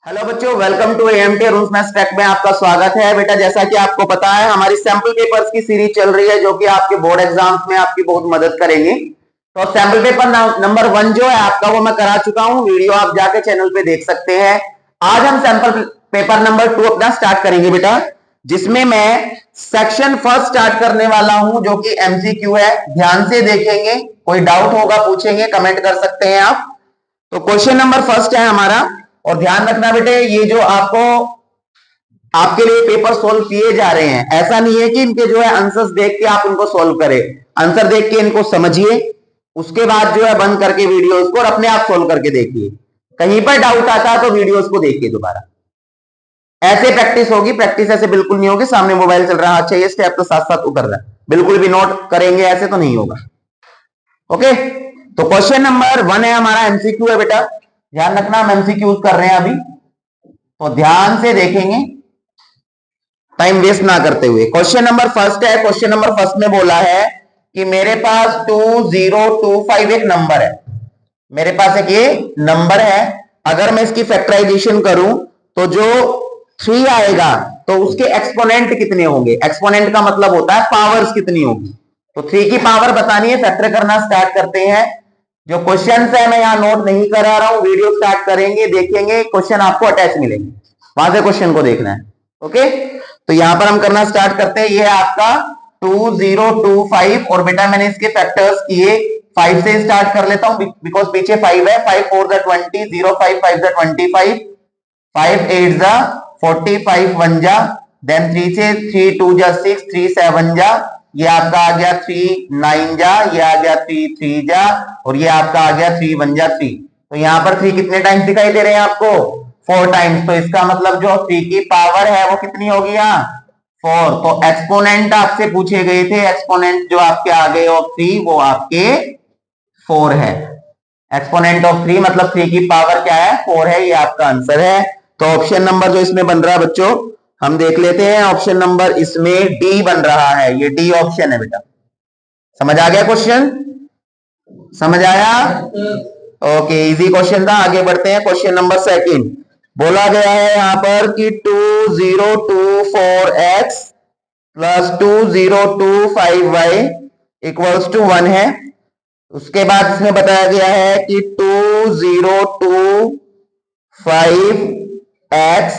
Hello बच्चों, welcome to AMT Arun maths tech में आपका स्वागत है। बेटा, जैसा कि आपको पता है, हमारी सैंपल पेपर्स की सीरीज चल रही है जो कि आपके बोर्ड एग्जाम्स में आपकी बहुत मदद करेंगे। तो सैंपल पेपर नंबर 1 जो है आपका, वो मैं करा चुका हूं। वीडियो आप जाके चैनल पे देख सकते हैं। आज हम सैंपल पेपर नंबर 2 अपना स्टार्ट करेंगे बेटा, जिसमें मैं सेक्शन फर्स्ट स्टार्ट करने वाला हूं जो कि एमसीक्यू है। ध्यान से देखेंगे, कोई डाउट होगा पूछेंगे, कमेंट कर सकते हैं आप। तो क्वेश्चन नंबर फर्स्ट है हमारा, और ध्यान रखना बेटे, ये जो आपको आपके लिए पेपर सोल्व किए जा रहे हैं, ऐसा नहीं है कि इनके जो है आंसर्स देख के आप उनको सोल्व करें। आंसर देख के इनको समझिए, उसके बाद जो है बंद करके वीडियोस को और अपने आप सोल्व करके देखिए। कहीं पर डाउट आता है तो वीडियोस को देखिए दोबारा। ऐसे प्रैक्टिस होगी, प्रैक्टिस ऐसे बिल्कुल नहीं होगी। सामने मोबाइल चल रहा है, अच्छा ये स्टेप तो साथ साथ उतर रहा है, बिल्कुल भी नोट करेंगे ऐसे तो नहीं होगा। ओके, तो क्वेश्चन नंबर 1 है हमारा, एमसीक्यू है बेटा। ध्यान रखना, हम एमसीक्यू कर रहे हैं अभी, तो ध्यान से देखेंगे, टाइम वेस्ट ना करते हुए। क्वेश्चन नंबर फर्स्ट है। क्वेश्चन नंबर फर्स्ट में बोला है कि मेरे पास 2025 एक नंबर है। मेरे पास एक ये नंबर है, अगर मैं इसकी फैक्टराइजेशन करूं तो जो 3 आएगा तो उसके एक्सपोनेंट कितने होंगे। एक्सपोनेंट का मतलब होता है पावर्स कितनी होगी। तो 3 की पावर बतानी है, फैक्टर करना स्टार्ट करते हैं। जो क्वेश्चन है मैं यहां नोट नहीं करा रहा हूं, वीडियो स्टार्ट करेंगे, देखेंगे, क्वेश्चन आपको अटैच मिलेंगे, वहां से क्वेश्चन को देखना है। ओके, तो यहां पर हम करना स्टार्ट करते हैं। ये है आपका 2025, और बेटा मैंने इसके फैक्टर्स किए 5 से स्टार्ट कर लेता हूं, बिकॉज पीछे 5 है। 5 4 20, 0 5 5 25, 5 8 40, 5 1 देन 3 से 3 2 6, 3 7 ये आपका आ गया 3 9 ये आ गया 3 3 और ये आपका आ गया 3 1 3। तो यहां पर 3 कितने टाइम्स दिखाई दे रहे हैं आपको? 4 टाइम्स। तो इसका मतलब जो 3 की पावर है वो कितनी होगी यहाँ? 4। तो एक्सपोनेंट आपसे पूछे गए थे, एक्सपोनेंट जो आपके आ गए ऑफ 3 वो आपके 4 है। एक्सपोनेंट ऑफ 3 मतलब 3 की पावर क्या है? 4 है, ये आपका आंसर है। तो ऑप्शन नंबर जो इसमें बन रहा है बच्चों, हम देख लेते हैं। ऑप्शन नंबर इसमें डी बन रहा है, ये डी ऑप्शन है बेटा। समझ आ गया क्वेश्चन? समझ आया? ओके, इजी क्वेश्चन था। आगे बढ़ते हैं। क्वेश्चन नंबर सेकंड बोला गया है यहां पर कि 2024x plus 2025y equals to 1 है। उसके बाद इसमें बताया गया है कि 2025x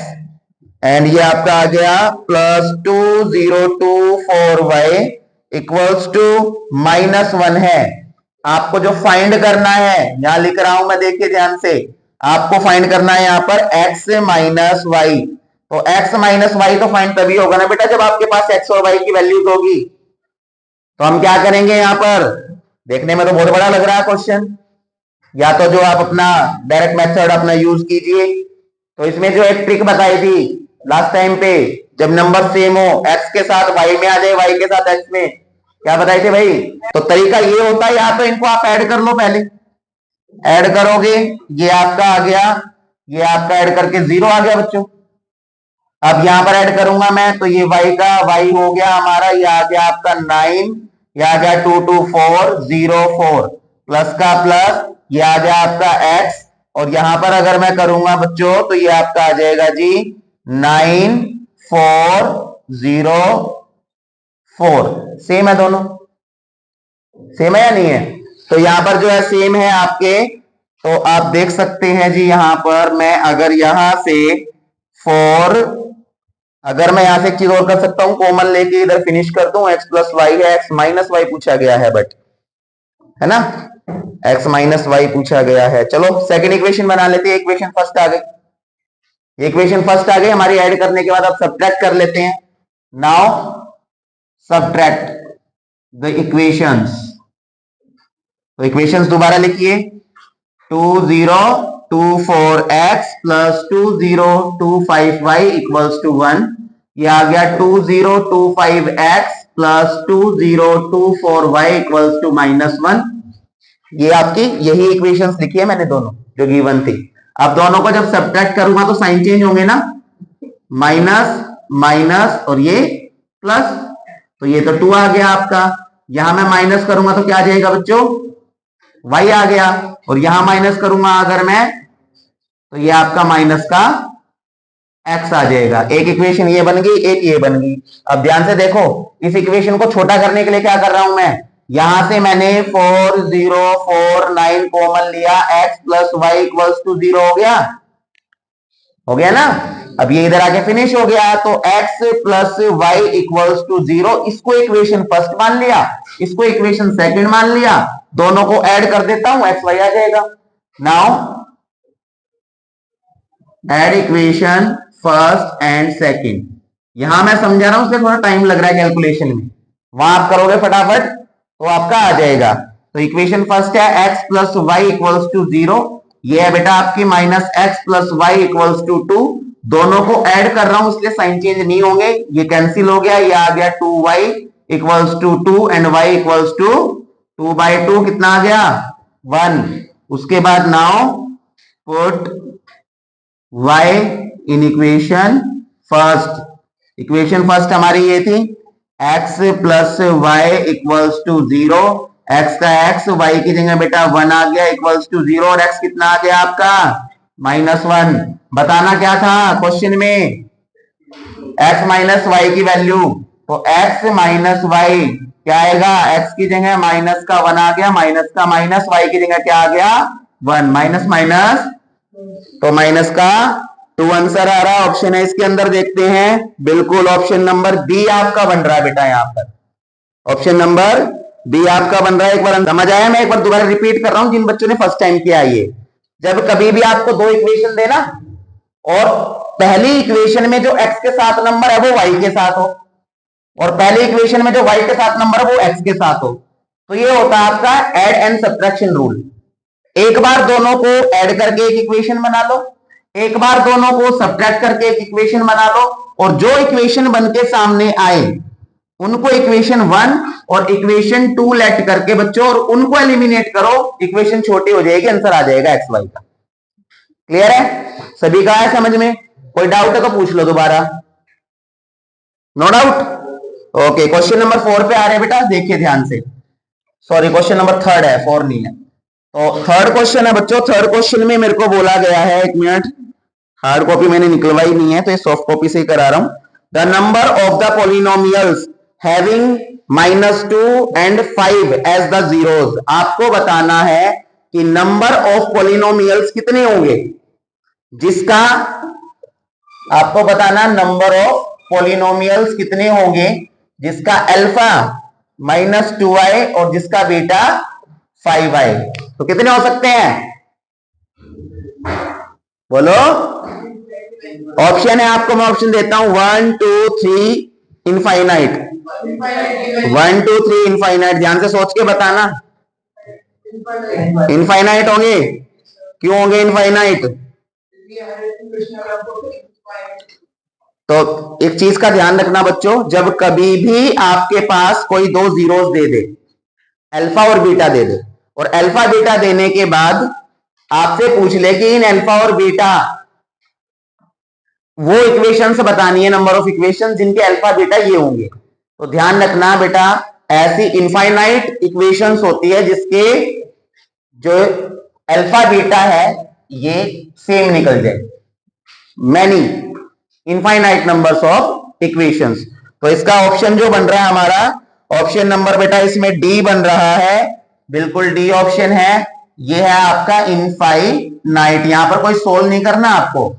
एंड ये आपका आ गया प्लस 2024y इक्वल्स टू -1 है। आपको जो फाइंड करना है, यहां लिख रहा हूं मैं, देखिए ध्यान से, आपको फाइंड करना है यहां पर x माइनस वाई। तो x माइनस वाई तो फाइंड तभी होगा ना बेटा जब आपके पास x और y की वैल्यूज होगी। तो हम क्या करेंगे यहां पर? देखने में तो बहुत बड़ा लग रहा है क्वेश्चन, या तो जो आप अपना डायरेक्ट मेथड अपना यूज कीजिए। तो इसमें जो एक ट्रिक बताई थी लास्ट टाइम पे, जब नंबर सेम हो, x के साथ y में आ जाए, y के साथ x में, क्या बताए थे भाई? तो तरीका ये होता है, या तो इनको आप ऐड कर लो, पहले ऐड करोगे, ये आपका आ गया, ये आपका ऐड करके 0 आ गया बच्चों। अब यहां पर ऐड करूंगा मैं, तो ये y का y हो गया हमारा, ये आ गया आपका 9, ये आ गया 2 2 4 0 4, प्लस का प्लस, ये आ गया आपका x, और यहां पर अगर मैं करूंगा बच्चों तो ये आपका आ जाएगा जी 9 4 0 4। सेम है दोनों? सेम है या नहीं है? तो यहां पर जो है सेम है आपके। तो आप देख सकते हैं जी, यहां पर मैं अगर यहां से 4, अगर मैं यहां से एक चीज और कर सकता हूं, कॉमन लेके इधर फिनिश कर दूं, x प्लस वाई है, x माइनस वाई पूछा गया है, बट है ना, x माइनस वाई पूछा गया है। चलो सेकंड इक्वेशन बना लेते हैं। इक्वेशन फर्स्ट आ गई, इक्वेशन फर्स्ट आ गई हमारी। ऐड करने के बाद अब सब्ट्रैक्ट कर लेते हैं। Now subtract the equations. तो इक्वेशंस दोबारा लिखिए। 2024x plus 2025y equals to 1। ये आ गया 2025x plus 2024y equals to -1। ये आपकी यही इक्वेशंस लिखी है मैंने, दोनों जो गिवन थी। अब दोनों को जब सब्ट्रैक्ट करूंगा तो साइन चेंज होंगे ना, माइनस माइनस और ये प्लस। तो ये तो 2 आ गया आपका। यहां मैं माइनस करूंगा तो क्या आ जाएगा बच्चों? y आ गया। और यहां माइनस करूंगा अगर मैं, तो ये आपका माइनस का x आ जाएगा। एक इक्वेशन ये बन गई, एक ये बन गई। अब ध्यान से देखो, इस इक्वेशन को छोटा करने के लिए क्या कर रहा हूं मैं, यहां से मैंने 4 0 4 9 कॉमन लिया, x plus y equals to 0 हो गया ना। अब ये इधर आके फिनिश हो गया, तो x plus y equals to 0, इसको इक्वेशन फर्स्ट मान लिया, इसको इक्वेशन सेकंड मान लिया, दोनों को ऐड कर देता हूं, एक्स वाई आ जाएगा। Now add equation first and second. यहां मैं समझा रहा हूं, उसमें थोड़ा टाइम लग रहा है कैलकुलेशन में, वहां आप करोगे फटाफट तो आपका आ जाएगा। तो इक्वेशन फर्स्ट है x plus y equals to 0, ये है बेटा आपकी minus x plus y equals to 2। दोनों को ऐड कर रहा हूं इसलिए साइन चेंज नहीं होंगे, ये कैंसिल हो गया, ये आ गया 2y equals to 2 and y equals to 2/2, कितना आ गया 1। उसके बाद now put y in equation first. Equation first हमारी ये थी x plus y equals to 0, x का x, y की जगह बेटा 1 आ गया इक्वल्स टू 0, और x कितना आ गया आपका -1। बताना क्या था क्वेश्चन में, x माइनस वाई की वैल्यू, तो x माइनस वाई क्या आएगा, x की जगह माइनस का 1 आ गया, माइनस का माइनस, y की जगह क्या आ गया 1, माइनस माइनस, तो माइनस का 2 आंसर आ रहा है। ऑप्शन है इसके अंदर, देखते हैं, बिल्कुल ऑप्शन नंबर बी आपका बन रहा है बेटा, यहां पर ऑप्शन नंबर बी आपका बन रहा है। एक बार समझ आया, मैं एक बार दोबारा रिपीट कर रहा हूं जिन बच्चों ने फर्स्ट टाइम किया ये, जब कभी भी आपको दो इक्वेशन देना और पहली इक्वेशन में जो x के साथ नंबर है वो y के साथ हो, और पहली इक्वेशन में जो y के साथ नंबर है वो x के साथ हो, तो ये होता है आपका ऐड एंड सब्ट्रैक्शन रूल। एक बार दोनों को ऐड करके एक इक्वेशन बना लो, एक बार दोनों को सब्ट्रैक्ट करके एक इक्वेशन बना लो, और जो इक्वेशन बन के सामने आए उनको इक्वेशन 1 और इक्वेशन 2 लेट करके बच्चों, और उनको एलिमिनेट करो, इक्वेशन छोटी हो जाएगी, आंसर आ जाएगा एक्स वाई का। क्लियर है सभी का, है समझ में? कोई डाउट है तो पूछ लो दोबारा। No doubt. Okay, question number 4 पे आ रहे हैं बेटा, देखिए ध्यान से। सॉरी, क्वेश्चन नंबर 3 है, 4 नहीं है। तो थर्ड क्वेश्चन है बच्चों। थर्ड क्वेश्चन में मेरे को बोला गया है, एक मिनट, हार्ड कॉपी मैंने निकलवाई नहीं है तो ये सॉफ्ट कॉपी से ही करा रहा हूं। The number of the polynomials having -2 and 5 as the zeros. आपको बताना है कि नंबर ऑफ पॉलिनोमियल्स कितने होंगे, जिसका आपको बताना नंबर ऑफ पॉलिनोमियल्स कितने होंगे जिसका अल्फा -2i और जिसका बीटा 5i। तो कितने हो सकते हैं बोलो? ऑप्शन है आपको, मैं ऑप्शन देता हूं 1 2 3 इनफाइनाइट, 1 2 3 इनफाइनाइट। ध्यान से सोच के बताना, इनफाइनाइट होंगे। क्यों होंगे इनफाइनाइट? तो एक चीज का ध्यान रखना बच्चों, जब कभी भी आपके पास कोई दो जीरोस दे दे, अल्फा और बीटा दे दे, और अल्फा बीटा देने के बाद आपसे पूछ ले कि इन अल्फा और बीटा वो इक्वेशंस बतानी है, नंबर ऑफ इक्वेशन जिनके अल्फा बीटा ये होंगे, तो ध्यान रखना बेटा, ऐसी इनफाइनाइट इक्वेशंस होती है जिसके जो अल्फा बीटा है ये सेम निकल जाए, many infinite numbers of equations. तो इसका ऑप्शन जो बन रहा है हमारा, ऑप्शन नंबर बेटा इसमें डी बन रहा है, बिल्कुल डी ऑप्शन है। ये है आपका इनफाइनाइट। यहां पर कोई सोल्व नहीं करना आपको,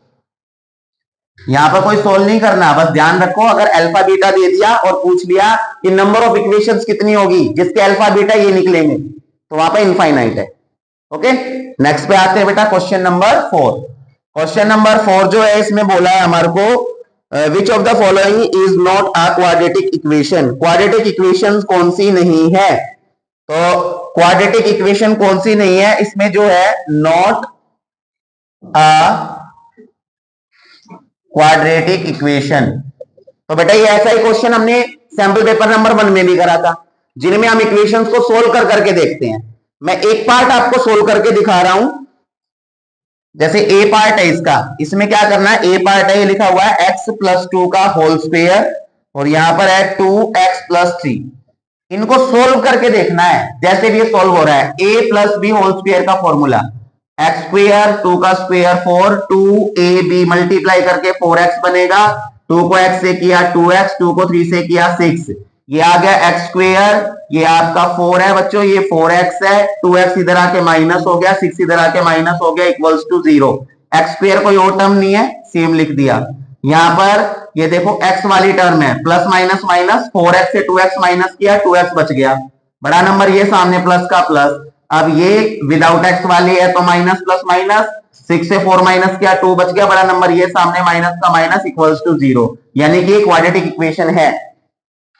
यहां पर कोई सोल्व नहीं करना, बस ध्यान रखो, अगर अल्फा बीटा दे दिया और पूछ लिया कि नंबर ऑफ इक्वेशंस कितनी होगी जिसके अल्फा बीटा ये निकलेंगे, तो वहां पर इनफाइनाइट है। ओके, नेक्स्ट पे आते हैं बेटा, क्वेश्चन नंबर 4। क्वेश्चन नंबर 4 जो है इसमें बोला है हमारे को, which of the following is not a quadratic equation. Quadratic equation कौन सी नहीं है? तो क्वाड्रेटिक इक्वेशन कौन सी नहीं है, इसमें जो है नॉट अ क्वाड्रेटिक इक्वेशन। तो बेटा ये ऐसा ही क्वेश्चन हमने सैंपल पेपर नंबर 1 में भी करा था, जिनमें हम इक्वेशंस को सोल्व कर करके देखते हैं। मैं एक पार्ट आपको सोल्व करके दिखा रहा हूं, जैसे ए पार्ट है इसका, इसमें क्या करना है, ए पार्ट है, ये लिखा हुआ है x प्लस 2 का होल स्क्वायर, और यहां पर है 2x प्लस 3। इनको सोल्व करके देखना है, जैसे भी ये सोल्व हो रहा है, a plus b whole square का फॉर्मूला, एक्स स्क्वेयर, 2 का स्क्वेयर 4, 2ab मल्टीप्लाई करके 4x बनेगा, 2 को x से किया 2x, 2 को 3 से किया 6, ये आ गया एक्स स्क्वेयर, ये आपका 4 है बच्चों, ये 4x है, 2x इधर आके माइनस हो गया, 6 इधर आके माइनस हो गया, इक्वल्स टू 0। एक्स स्क्वेयर कोई और टर्म नहीं है, सेम लिख दिया। यहां पर ये देखो x वाली टर्म है, प्लस माइनस माइनस, 4x से 2x माइनस किया, 2x बच गया, बड़ा नंबर ये सामने प्लस का प्लस। अब ये विदाउट x वाली है तो माइनस प्लस माइनस, 6 से 4 माइनस किया 2 बच गया, बड़ा नंबर ये सामने माइनस का माइनस इक्वल्स टू 0, यानी कि एक क्वाड्रेटिक इक्वेशन है।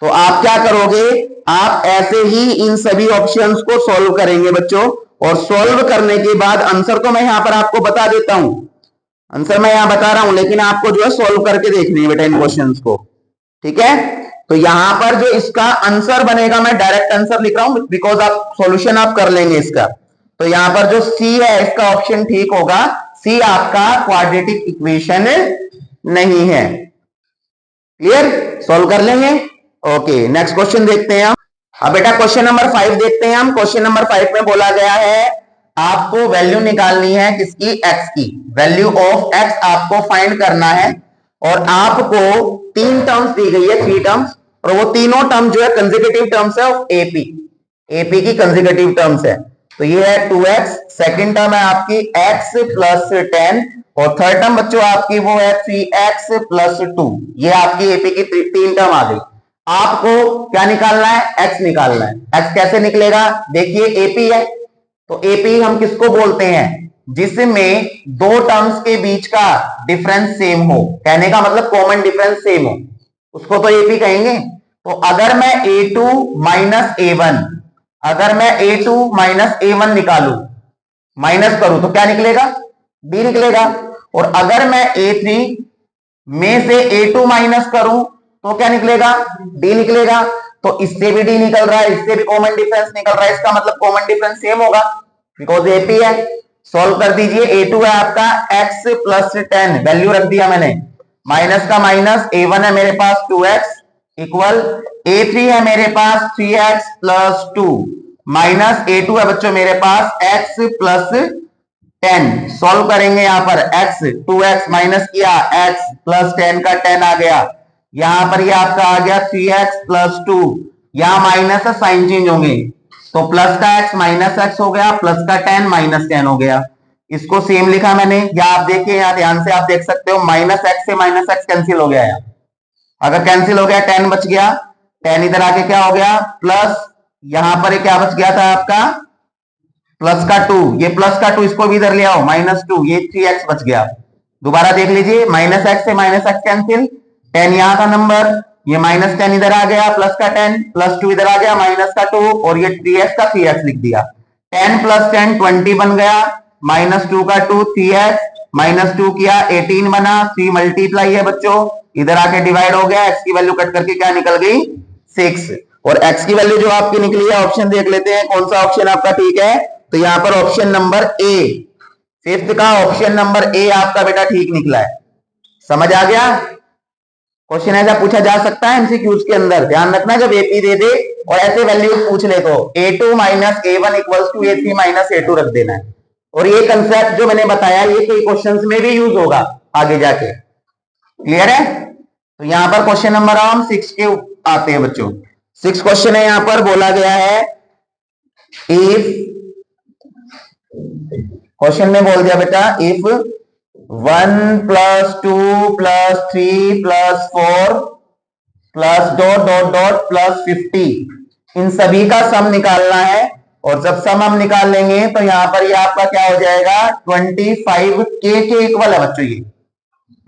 तो आप क्या करोगे, आप ऐसे ही इन सभी ऑप्शंस को सॉल्व करेंगे बच्चों, और सॉल्व करने के बाद आंसर तो मैं यहां पर आपको बता देता हूं, आंसर मैं यहां बता रहा हूं, लेकिन आपको जो है सॉल्व करके देखनी है बेटा इन क्वेश्चंस को, ठीक है। तो यहां पर जो इसका आंसर बनेगा, मैं डायरेक्ट आंसर लिख रहा हूं बिकॉज आप सॉल्यूशन आप कर लेंगे इसका। तो यहां पर जो सी है इसका ऑप्शन ठीक होगा, सी आपका क्वाड्रेटिक इक्वेशन नहीं है। क्लियर, सॉल्व कर लेंगे। ओके, नेक्स्ट क्वेश्चन देखते हैं हम। अब बेटा क्वेश्चन नंबर 5 देखते हैं हम। क्वेश्चन नंबर 5 में बोला गया है आपको वैल्यू निकालनी है किसकी, एक्स की, वैल्यू ऑफ एक्स आपको फाइंड करना है, और आपको 3 टर्म्स दी गई है, 3 टर्म्स, और वो तीनों टर्म जो है कंसेक्यूटिव टर्म्स है ऑफ एपी, एपी की कंसेक्यूटिव टर्म्स है। तो ये है 2x, सेकंड टर्म है आपकी x प्लस 10, और थर्ड टर्म बच्चों आपकी वो है 3x प्लस 2। ये आपकी एपी की 3 टर्म आ गई। आपको क्या निकालना है, x निकालना है। x कैसे निकलेगा, देखिए एपी है, तो एपी हम किसको बोलते हैं, जिसमें 2 टर्म्स के बीच का डिफरेंस सेम हो, कहने का मतलब कॉमन डिफरेंस सेम हो, उसको तो एपी कहेंगे। तो अगर मैं a2 माइनस a1, अगर मैं a2 माइनस a1 निकालू, माइनस करूं तो क्या निकलेगा, d निकलेगा। और अगर मैं a3 में से a2 माइनस करूं तो क्या निकलेगा, d निकलेगा। तो इससे भी d निकल रहा है, इससे भी कॉमन डिफरेंस निकल रहा है, इसका मतलब कॉमन डिफरेंस सेम होगा बिकॉज एपी है। सॉल्व कर दीजिए, a2 है आपका x प्लस 10, वैल्यू रख दिया मैंने, माइनस का माइनस, a1 है मेरे पास 2x इक्वल, a3 है मेरे पास 3x प्लस 2 माइनस a2 है बच्चों मेरे पास x प्लस 10। सॉल्व करेंगे यहां पर, x 2x माइनस किया, x प्लस 10 का 10 आ गया, यहां पर ये आपका आ गया 3x प्लस 2, यहां माइनस है साइन चेंज होंगे, तो प्लस का x माइनस x हो गया, प्लस का 10 माइनस 10 हो गया। इसको सेम लिखा मैंने, या आप देखिए यहां ध्यान से आप देख सकते हो, माइनस x से माइनस x कैंसिल हो गया है, अगर कैंसिल हो गया 10 बच गया, 10 इधर आके क्या हो गया प्लस, यहां पर क्या बच गया था आपका प्लस का 2, ये प्लस का 2 इसको भी इधर ले आओ, माइनस 2, ये 3x बच गया। दोबारा देख लीजिए, माइनस x से माइनस x कैंसिल, 10 यहां का नंबर, ये माइनस 10 इधर आ गया, प्लस का 10, प्लस 2 इधर आ गया, माइनस का 2, और ये 3x का 3x लिख दिया, 10 प्लस 10 20 बन गया, माइनस 2 का 2 3x, माइनस 2 किया 18 बना, 3 मल्टीप्लाई है बच्चों, इधर आके डिवाइड हो गया, x की वैल्यू कट करके क्या निकल गई 6, और x की वैल्यू जो आपकी निकली है, ऑप्शन देख लेते हैं कौन सा ऑप्शन आपका ठीक है। तो यहां पर ऑप्शन नंबर ए, फिफ्थ का ऑप्शन नंबर ए आपका बेटा ठीक निकला है। समझ आ गया, क्वेश्चन ऐसा पूछा जा सकता है एमसीक्यूज के अंदर, ध्यान रखना जब एपी दे दे और ऐसे वैल्यू पूछ ले तो a2 minus a1 equals to a3 minus a2 रख देना है। और ये कंसेप्ट जो मैंने बताया ये कई क्वेश्चंस में भी यूज होगा आगे जाके, क्लियर है। तो यहां पर क्वेश्चन नंबर हम 6 के आते हैं बच्चों। 6 क्वेश्चन है, यहां पर बोला गया है इफ, क्वेश्चन में बोल दिया बेटा if 1 plus 2 plus 3 plus 4 plus dot dot dot plus 50, इन सभी का सम निकालना है, और जब सम हम निकाल लेंगे तो यहां पर ये आपका क्या हो जाएगा 25 के इक्वल है बच्चों, ये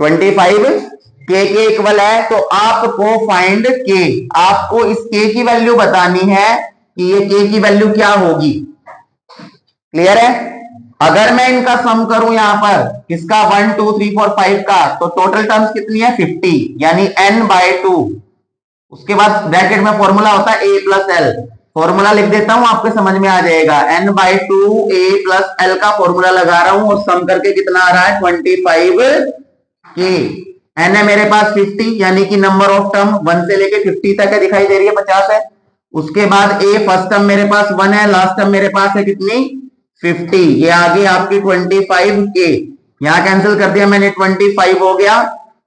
25 के इक्वल है। तो आपको फाइंड के, आपको इस के की वैल्यू बतानी है कि ये के की वैल्यू क्या होगी, क्लियर है। अगर मैं इनका सम करूं यहां पर किसका 1 2 3 4 5 का, तो टोटल टर्म्स कितनी है 50, यानी n/2। उसके बाद ब्रैकेट में फॉर्मूला होता है a प्लस एल, फॉर्मूला लिख देता हूं आपके समझ में आ जाएगा, n/2 a प्लस एल का फॉर्मूला लगा रहा हूं, और सम करके कितना आ रहा है 25 के, n है मेरे पास 50, यानी कि नंबर ऑफ टर्म 1 से लेके 50 तक है, दिखाई दे रही है 50 है। उसके बाद a फर्स्ट टर्म मेरे पास 1 है, लास्ट टर्म मेरे पास है कितनी 50, ये आ गई आपकी 25k, यहां कैंसिल कर दिया मैंने, 25 हो गया,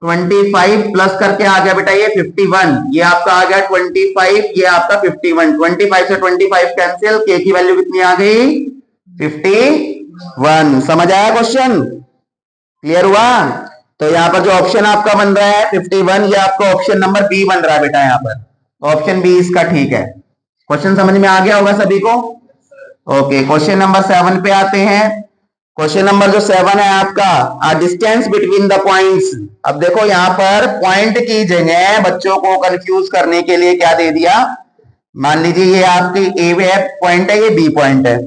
25 प्लस करके आ गया बेटा ये 51, ये आपका आ गया 25, ये आपका 51, 25 से 25 कैंसिल, के की वैल्यू कितनी आ गई 51। समझ आया क्वेश्चन, क्लियर हुआ? तो यहाँ पर जो ऑप्शन आपका बन रहा है 51, ये आपका ऑप्शन नंबर बी बन रहा है बेटा, यहाँ पर ऑप्शन बी इसका ठीक है। क्वेश्चन समझ में आ गया होगा सभी को? ओके, क्वेश्चन नंबर 7 पे आते हैं। क्वेश्चन नंबर जो 7 है आपका, डिस्टेंस बिटवीन द पॉइंट्स। अब देखो यहाँ पर पॉइंट की जगह बच्चों को कंफ्यूज करने के लिए क्या दे दिया, मान लीजिए ये आपकी ए पॉइंट है, ये बी पॉइंट है,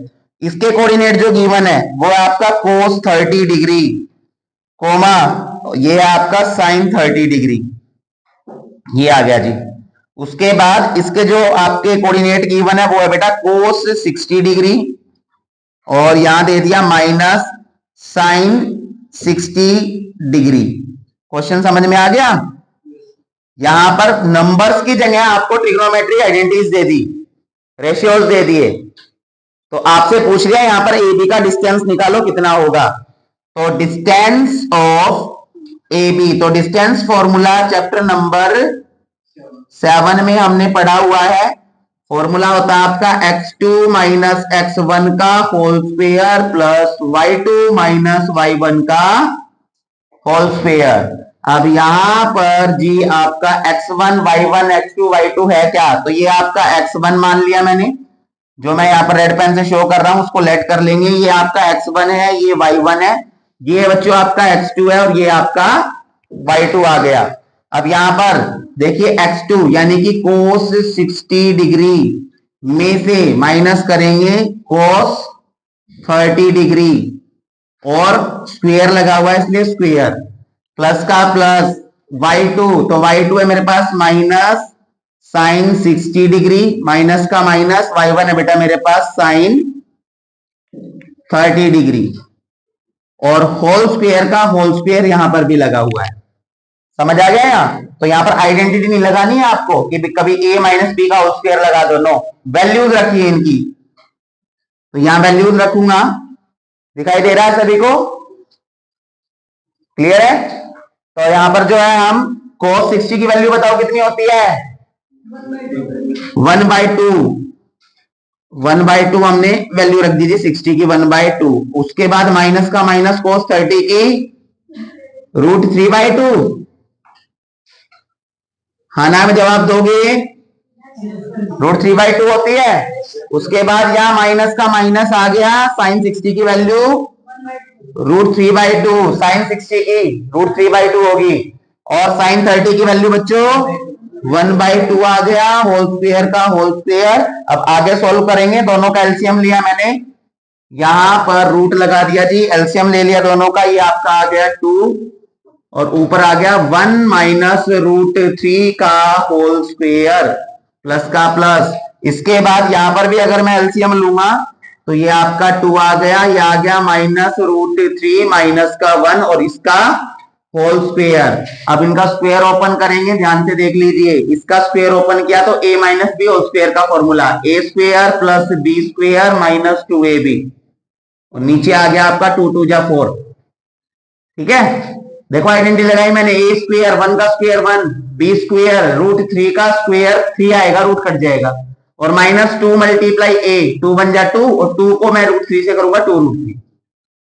इसके कोऑर्डिनेट जो गिवन है वो आपका cos 30 डिग्री कोमा ये आपका sin 30 डिग्री, ये आ गया जी। उसके बाद इसके जो आपके कोऑर्डिनेट गिवन है वो है बेटा cos 60 डिग्री, और यहां दे दिया माइनस sin 60 डिग्री। क्वेश्चन समझ में आ गया? यहां पर नंबर्स की जगह आपको ट्रिग्नोमेट्री आइडेंटिटीज दे दी, रेशियोज दे दिए, तो आपसे पूछ लिया यहां पर ए बी का डिस्टेंस निकालो कितना होगा। तो डिस्टेंस ऑफ ए बी, तो डिस्टेंस फॉर्मूला चैप्टर नंबर 7 में हमने पढ़ा हुआ है, फॉर्मूला होता है आपका x2 माइनस x1 का whole square plus y2 minus y1 का होल स्क्वायर। अब यहां पर जी आपका x1 y1 x2 y2 है क्या, तो ये आपका x1 मान लिया मैंने, जो मैं यहाँ पर रेड पेन से शो कर रहा हूं उसको लेट कर लेंगे, ये आपका x1 है, ये y1 है, ये बच्चों आपका x2 है, और ये आपका y2 आ गया। अब यहां पर देखिए x2 यानी कि cos 60 डिग्री में से माइनस करेंगे cos 30 डिग्री, और स्क्वायर लगा हुआ है इसलिए स्क्वायर, प्लस का प्लस y2, तो y2 है मेरे पास माइनस sin 60 डिग्री, माइनस का माइनस, y1 है बेटा मेरे पास sin 30 डिग्री, और होल स्क्वायर का होल स्क्वायर यहां पर भी लगा हुआ है। समझ आ गया यहाँ? तो यहाँ पर आइडेंटिटी नहीं लगानी है आपको कि कभी a माइनस बी का होल स्क्वायर लगा दो, नो, वैल्यूज रखिए इनकी। तो यहां वैल्यूज रखूंगा, दिखाई दे रहा है सभी को, क्लियर है? तो यहां पर जो है हम cos 60 की वैल्यू बताओ कितनी होती है, 1/2, 1/2 हमने वैल्यू रख दी थी 60 की 1/2। उसके बाद माइनस का माइनस cos 30 की √3/2। हाँ ना में जवाब दोगे, √3/2 होती है। उसके बाद यहां माइनस का माइनस आ गया, sin 60 की वैल्यू √3/2, sin 60 की √3/2 होगी, और sin 30 की वैल्यू बच्चों 1/2 आ गया, होल स्क्वायर का होल स्क्वायर। अब आगे सॉल्व करेंगे, दोनों का एलसीएम लिया मैंने, यहां पर रूट लगा दिया जी, एलसीएम ले लिया दोनों का, ये आपका आ गया 2, और ऊपर आ गया 1 माइनस √3 का होल स्क्वायर, प्लस का प्लस। इसके बाद यहां पर भी अगर मैं एलसीएम लूंगा तो ये आपका 2 आ गया, ये आ गया माइनस √3 माइनस का 1 और इसका होल स्क्वायर। अब इनका स्क्वायर ओपन करेंगे, ध्यान से देख लीजिए, इसका स्क्वायर ओपन किया तो a minus B whole square का formula a square plus b square minus 2ab, और नीचे आ गया आपका 2 2 जा 4। ठीक है, देखो आइडेंटिटी लगाई मैंने, a स्क्वायर 1 का स्क्वायर 1, b स्क्वायर √3 का स्क्वायर 3 आएगा, रूट कट जाएगा, और माइनस 2 मल्टीप्लाई a, 2 1 जा 2, और 2 को मैं √3 से करूंगा 2√3।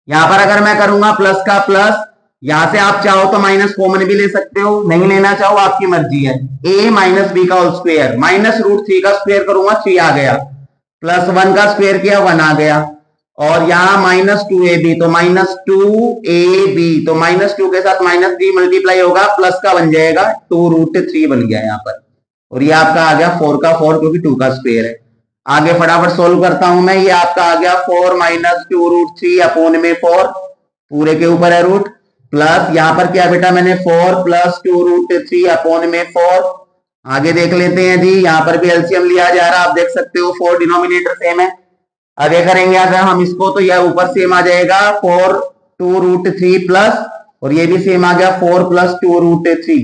यहां पर अगर मैं करूंगा प्लस का प्लस, यहां से आप चाहो तो माइनस कॉमन भी ले सकते हो, नहीं लेना चाहो आपकी मर्जी है, a माइनस बी का होल स्क्वायर, माइनस √3 का स्क्वायर करूंगा 3 आ गया, प्लस 1 का स्क्वायर किया 1 आ गया, और यहाँ माइनस 2ab, तो माइनस 2ab, तो माइनस 2 के साथ माइनस 3 मल्टीप्लाई होगा, प्लस का बन जाएगा 2√3 बन गया यहाँ पर, और ये आपका आ गया 4 का 4 क्योंकि 2 का स्क्वायर है। आगे फटाफट सोल्व करता हूं मैं, ये आपका आ गया 4 माइनस 2√3 अपॉन में 4, पूरे के ऊपर है रूट, प्लस यहाँ पर क्या बेटा मैंने 4 प्लस 2√3 अपॉन में 4। आगे देख लेते हैं जी, यहाँ पर भी एलसीएम लिया जा रहा है, आप देख सकते हो 4 डिनोमिनेटर सेम है। आगे करेंगे अगर हम इसको तो यह ऊपर सेम आ जाएगा 4 2√3 प्लस, और ये भी सेम आ गया 4 प्लस 2√3,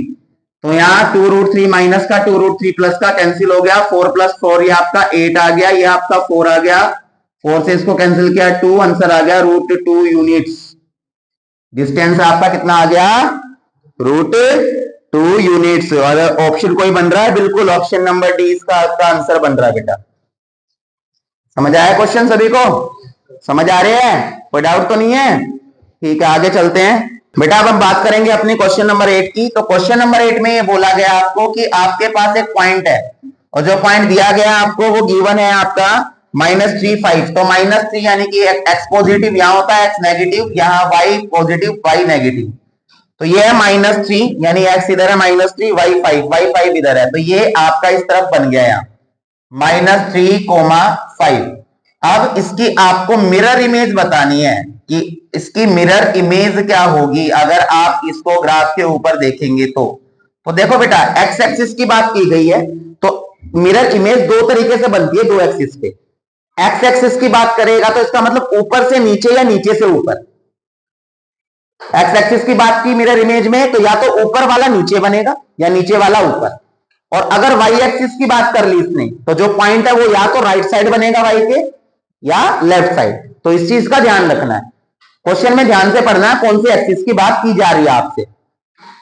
तो यहाँ 2√3 माइनस का 2√3 प्लस का कैंसिल हो गया, 4 प्लस 4 ये आपका 8 आ गया, ये आपका 4 आ गया, 4 से इसको कैंसिल किया 2, आंसर आ गया √2 यूनिट्स। डिस्टेंस आपका कितना आ गया? √2 यूनिट्स। और ऑप्शन कोई बन रहा है? बिल्कुल ऑप्शन नंबर डी इसका आपका आंसर बन रहा है बेटा। समझ आया क्वेश्चन सभी को? समझ आ रहे हैं? कोई डाउट तो नहीं है? ठीक है, आगे चलते हैं बेटा। अब हम बात करेंगे अपनी क्वेश्चन नंबर 8 की। तो क्वेश्चन नंबर 8 में ये बोला गया आपको कि आपके पास एक पॉइंट है और जो पॉइंट दिया गया आपको वो गिवन है आपका -3, 5। तो -3 यानी कि एक्स पॉजिटिव यहां होता है, एक्स नेगेटिव, यहाँ वाई पॉजिटिव, वाई नेगेटिव। तो ये है -3 यानी एक्स इधर है -3, वाई 5 इधर है। तो ये आपका इस तरफ बन गया यहाँ -3, 5। अब इसकी आपको मिरर इमेज बतानी है कि इसकी मिरर इमेज क्या होगी अगर आप इसको ग्राफ के ऊपर देखेंगे तो देखो बेटा, एक्स एक्सिस की बात की गई है तो मिरर इमेज दो तरीके से बनती है, दो एक्सिस पे। एक्स एक्सिस की बात करेगा तो इसका मतलब ऊपर से नीचे या नीचे से ऊपर। एक्स एक्सिस की बात की मिरर इमेज में तो या तो ऊपर वाला नीचे बनेगा या नीचे वाला ऊपर। और अगर वाई एक्सिस की बात कर ली इसने तो जो पॉइंट है वो या तो राइट साइड बनेगा वाई के या लेफ्ट साइड। तो इस चीज का ध्यान रखना है, क्वेश्चन में ध्यान से पढ़ना है कौन सी एक्सिस की बात की जा रही है आपसे।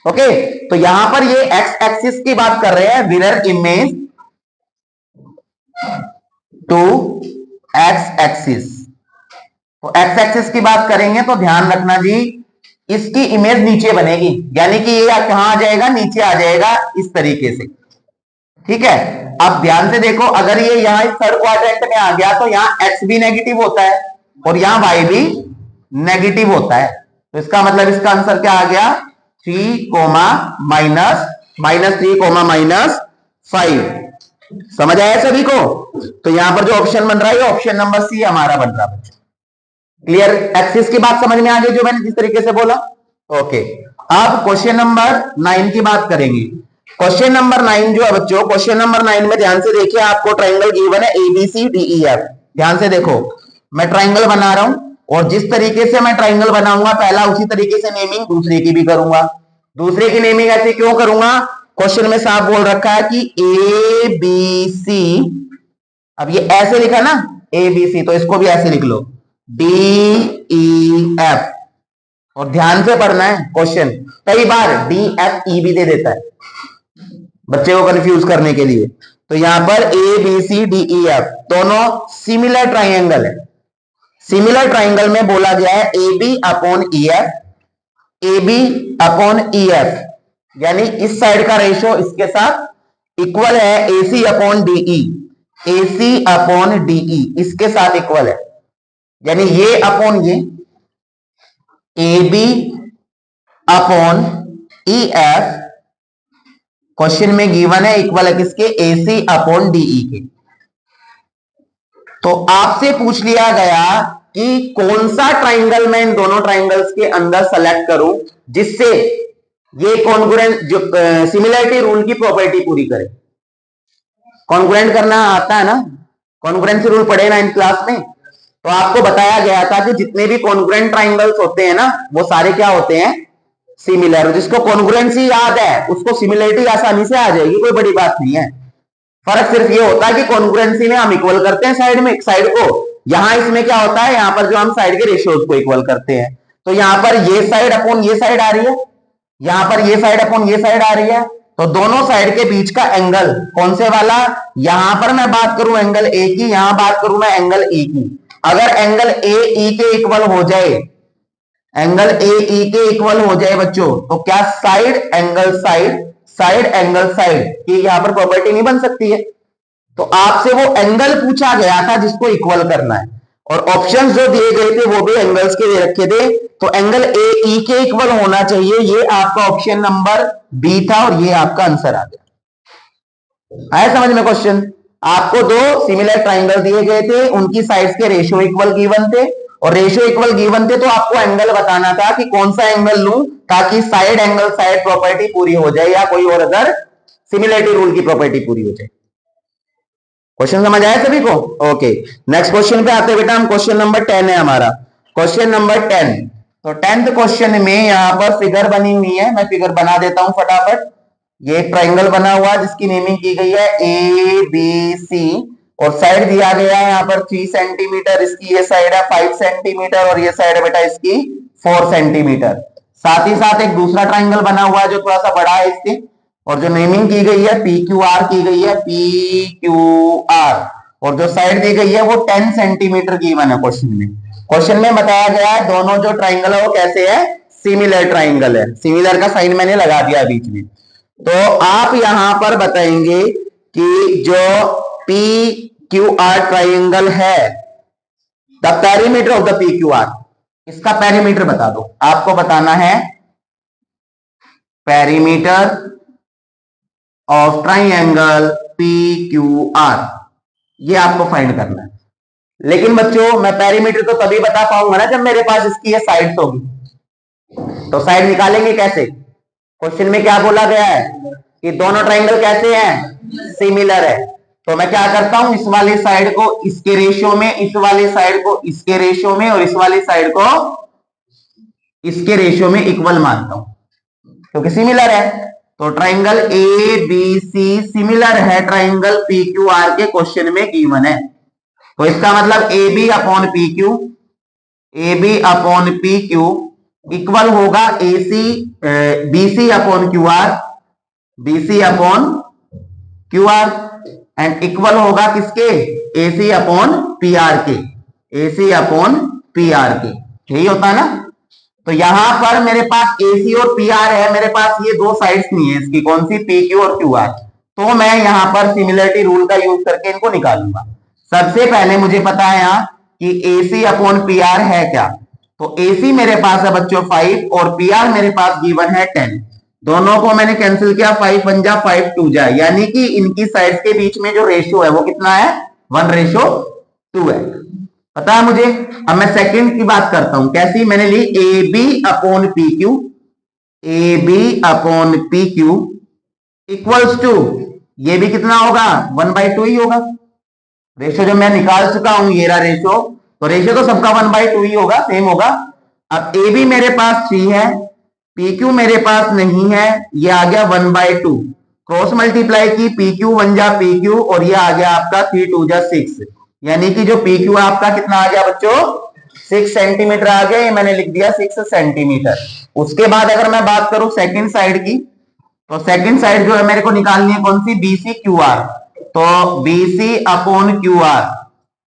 ओके, तो यहां पर ये एक्स एक्सिस की बात कर रहे हैं, mirror image to x axis. तो एक्स एक्सिस की बात करेंगे तो ध्यान रखना जी, इसकी इमेज नीचे बनेगी, यानी कि ये कहां आ जाएगा? नीचे आ जाएगा इस तरीके से। ठीक है, अब ध्यान से देखो, अगर ये यहाँ इस थर्ड क्वाड्रेंट में आ गया तो यहाँ एक्स भी नेगेटिव होता है और यहाँ वाई भी नेगेटिव होता है। तो इसका मतलब इसका आंसर क्या आ गया? 3, -3, -5। समझ आया सभी को? तो यहां पर जो ऑप्शन बन रहा है ऑप्शन नंबर सी हमारा बन रहा है। क्लियर? एक्सिस की बात समझ में आ गई जो मैंने जिस तरीके से बोला। ओके, अब क्वेश्चन नंबर 9 की बात करेंगे। क्वेश्चन नंबर 9 जो है बच्चों, क्वेश्चन नंबर 9 में ध्यान से देखिए, आपको ट्राइंगल गिवन है ABCDEF। ध्यान से देखो, मैं ट्राइंगल बना रहा हूं और जिस तरीके से मैं ट्राइंगल बनाऊंगा पहला उसी तरीके से नेमिंग दूसरे की भी करूंगा। दूसरे की नेमिंग ऐसे क्यों करूंगा? क्वेश्चन में साफ बोल रखा है कि ABC। अब ये ऐसे लिखा ना ABC, तो इसको भी ऐसे लिख लो DEF। और ध्यान से पढ़ना है, क्वेश्चन कई बार DFE भी दे देता है बच्चे को कंफ्यूज करने के लिए। तो यहां पर ABCDEF दोनों सिमिलर ट्राइंगल है। सिमिलर ट्राइंगल में बोला गया है AB/EF, AB/EF, यानी इस साइड का रेशो इसके साथ इक्वल है AC/DE, AC/DE इसके साथ इक्वल है, यानी ये अपॉन ये AB/EF क्वेश्चन में गिवन है इक्वल है किसके? AC/DE के। तो आपसे पूछ लिया गया कि कौन सा ट्राइंगल मैं इन दोनों ट्राइंगल्स के अंदर सेलेक्ट करूं जिससे ये कॉन्ग्रुएंट जो सिमिलरिटी रूल की प्रॉपर्टी पूरी करे। कॉन्ग्रुएंट करना आता है ना, कॉन्ग्रुएंसी रूल पढ़े ना इन क्लास में। तो आपको बताया गया था कि जितने भी कॉन्ग्रुएंट ट्राइंगल्स होते हैं ना वो सारे क्या होते हैं? सिमिलर। जिसको कॉन्ग्रुएंसी याद है उसको सिमिलरिटी आसानी से आ जाएगी, कोई बड़ी बात नहीं है। फर्क सिर्फ ये होता है कि कॉन्ग्रुएंसी में हम इक्वल करते हैं साइड में साइड को, यहां इसमें क्या होता है, यहां पर जो हम साइड के रेशियोज को इक्वल करते हैं। तो यहां पर ये साइड अपॉन ये साइड आ रही है, यहां पर ये साइड अपॉन ये साइड आ रही है। तो दोनों साइड के बीच का एंगल कौन से वाला? यहां पर मैं बात करूं एंगल ए की, यहां बात करूं मैं एंगल ई की। अगर एंगल ए ई के इक्वल हो जाए, एंगल ए ई के इक्वल हो जाए बच्चों, तो क्या side angle side, side angle side की यहां पर प्रॉपर्टी नहीं बन सकती है? तो आपसे वो एंगल पूछा गया था जिसको इक्वल करना है और ऑप्शंस जो दिए गए थे वो भी एंगल्स के दे रखे थे। तो एंगल ए ई के इक्वल होना चाहिए, ये आपका ऑप्शन नंबर बी था और ये आपका आंसर आ गया। आया समझ में क्वेश्चन? आपको दो सिमिलर ट्राइंगल दिए गए थे, उनकी साइड्स के रेशियो इक्वल गिवन थे और रेशियो इक्वल गिवन थे, तो आपको एंगल बताना था कि कौन सा एंगल लूं ताकि साइड एंगल साइड प्रॉपर्टी पूरी हो जाए या कोई और अदर सिमिलरिटी रूल की प्रॉपर्टी पूरी हो जाए। क्वेश्चन समझ आया सभी को? ओके, नेक्स्ट क्वेश्चन पे आते हैं बेटा हम। क्वेश्चन नंबर 10 है हमारा, क्वेश्चन नंबर 10। तो 10th क्वेश्चन में यहां पर फिगर बनी हुई है, मैं फिगर बना देता हूं फटाफट। ये एक ट्राइंगल बना हुआ है जिसकी नेमिंग की गई है ABC और साइड दिया गया है यहाँ पर 3 सेंटीमीटर, इसकी ये साइड है 5 सेंटीमीटर और ये साइड है बेटा इसकी 4 सेंटीमीटर। साथ ही साथ एक दूसरा ट्राइंगल बना हुआ है जो थोड़ा सा बड़ा है इसके, और जो नेमिंग की गई है PQR की गई है, PQR, और जो साइड दी गई है वो 10 सेंटीमीटर की गिवन है क्वेश्चन में। क्वेश्चन में बताया गया है दोनों जो ट्राइंगल है वो कैसे है, सिमिलर ट्राइंगल है। सिमिलर का साइन मैंने लगा दिया बीच में। तो आप यहां पर बताएंगे कि जो PQR ट्राइंगल है, the perimeter of the PQR, इसका पेरीमीटर बता दो। आपको बताना है पेरीमीटर ऑफ ट्राइंगल PQR, ये आपको फाइंड करना है। लेकिन बच्चों मैं पेरीमीटर तो तभी बता पाऊंगा ना जब मेरे पास इसकी ये साइड्स होगी। तो साइड निकालेंगे कैसे? क्वेश्चन में क्या बोला गया है कि दोनों ट्राइंगल कैसे हैं, सिमिलर है। तो मैं क्या करता हूं, इस वाली साइड को इसके रेशियो में, इस वाली साइड को इसके रेशियो में, और इस वाली साइड को इसके रेशियो में इक्वल मानता हूं क्योंकि सिमिलर है। तो ट्राइंगल ABC सिमिलर है ट्राइंगल PQR के क्वेश्चन में गिवन है। तो इसका मतलब AB upon PQ, AB upon PQ equal होगा BC upon QR, BC upon QR, and equal होगा किसके, AC अपॉन PR के, AC अपॉन PR के। यही होता है ना। तो यहां पर मेरे पास AC और PR है, मेरे पास ये दो साइड्स नहीं है इसकी, कौन सी, PQ और QR। तो मैं यहां पर सिमिलरिटी रूल का यूज करके इनको निकालूंगा। सबसे पहले मुझे पता है यहाँ कि AC अपॉन PR है क्या, तो AC मेरे पास है बच्चों 5 और PR मेरे पास गिवन है 10। दोनों को मैंने कैंसिल किया, 5 1 जा 5 2 जा, यानी कि इनकी साइड्स के बीच में जो रेशियो है वो कितना है, 1:2 है। पता है मुझे। अब मैं सेकंड की बात करता हूं, कैसी, मैंने ली AB upon PQ, AB upon PQ equals to, ये भी कितना होगा, 1/2 ही होगा। रेशियो जो मैं निकाल चुका हूं ये रहा रेशियो, तो रेशियो तो सबका 1/2 ही होगा, सेम होगा। अब AB मेरे पास 3 है, PQ मेरे पास नहीं है, ये आ गया 1/2, क्रॉस मल्टीप्लाई की, PQ 1 जा PQ, और ये आ गया आपका 3 2 जा 6, यानी कि जो PQ आपका कितना आ गया बच्चों, 6 सेंटीमीटर आ गया, ये मैंने लिख दिया 6 सेंटीमीटर। उसके बाद अगर मैं बात करूं सेकंड साइड की, तो सेकंड साइड जो है मेरे को निकालनी है कौन सी, BC QR। तो BC अपॉन QR,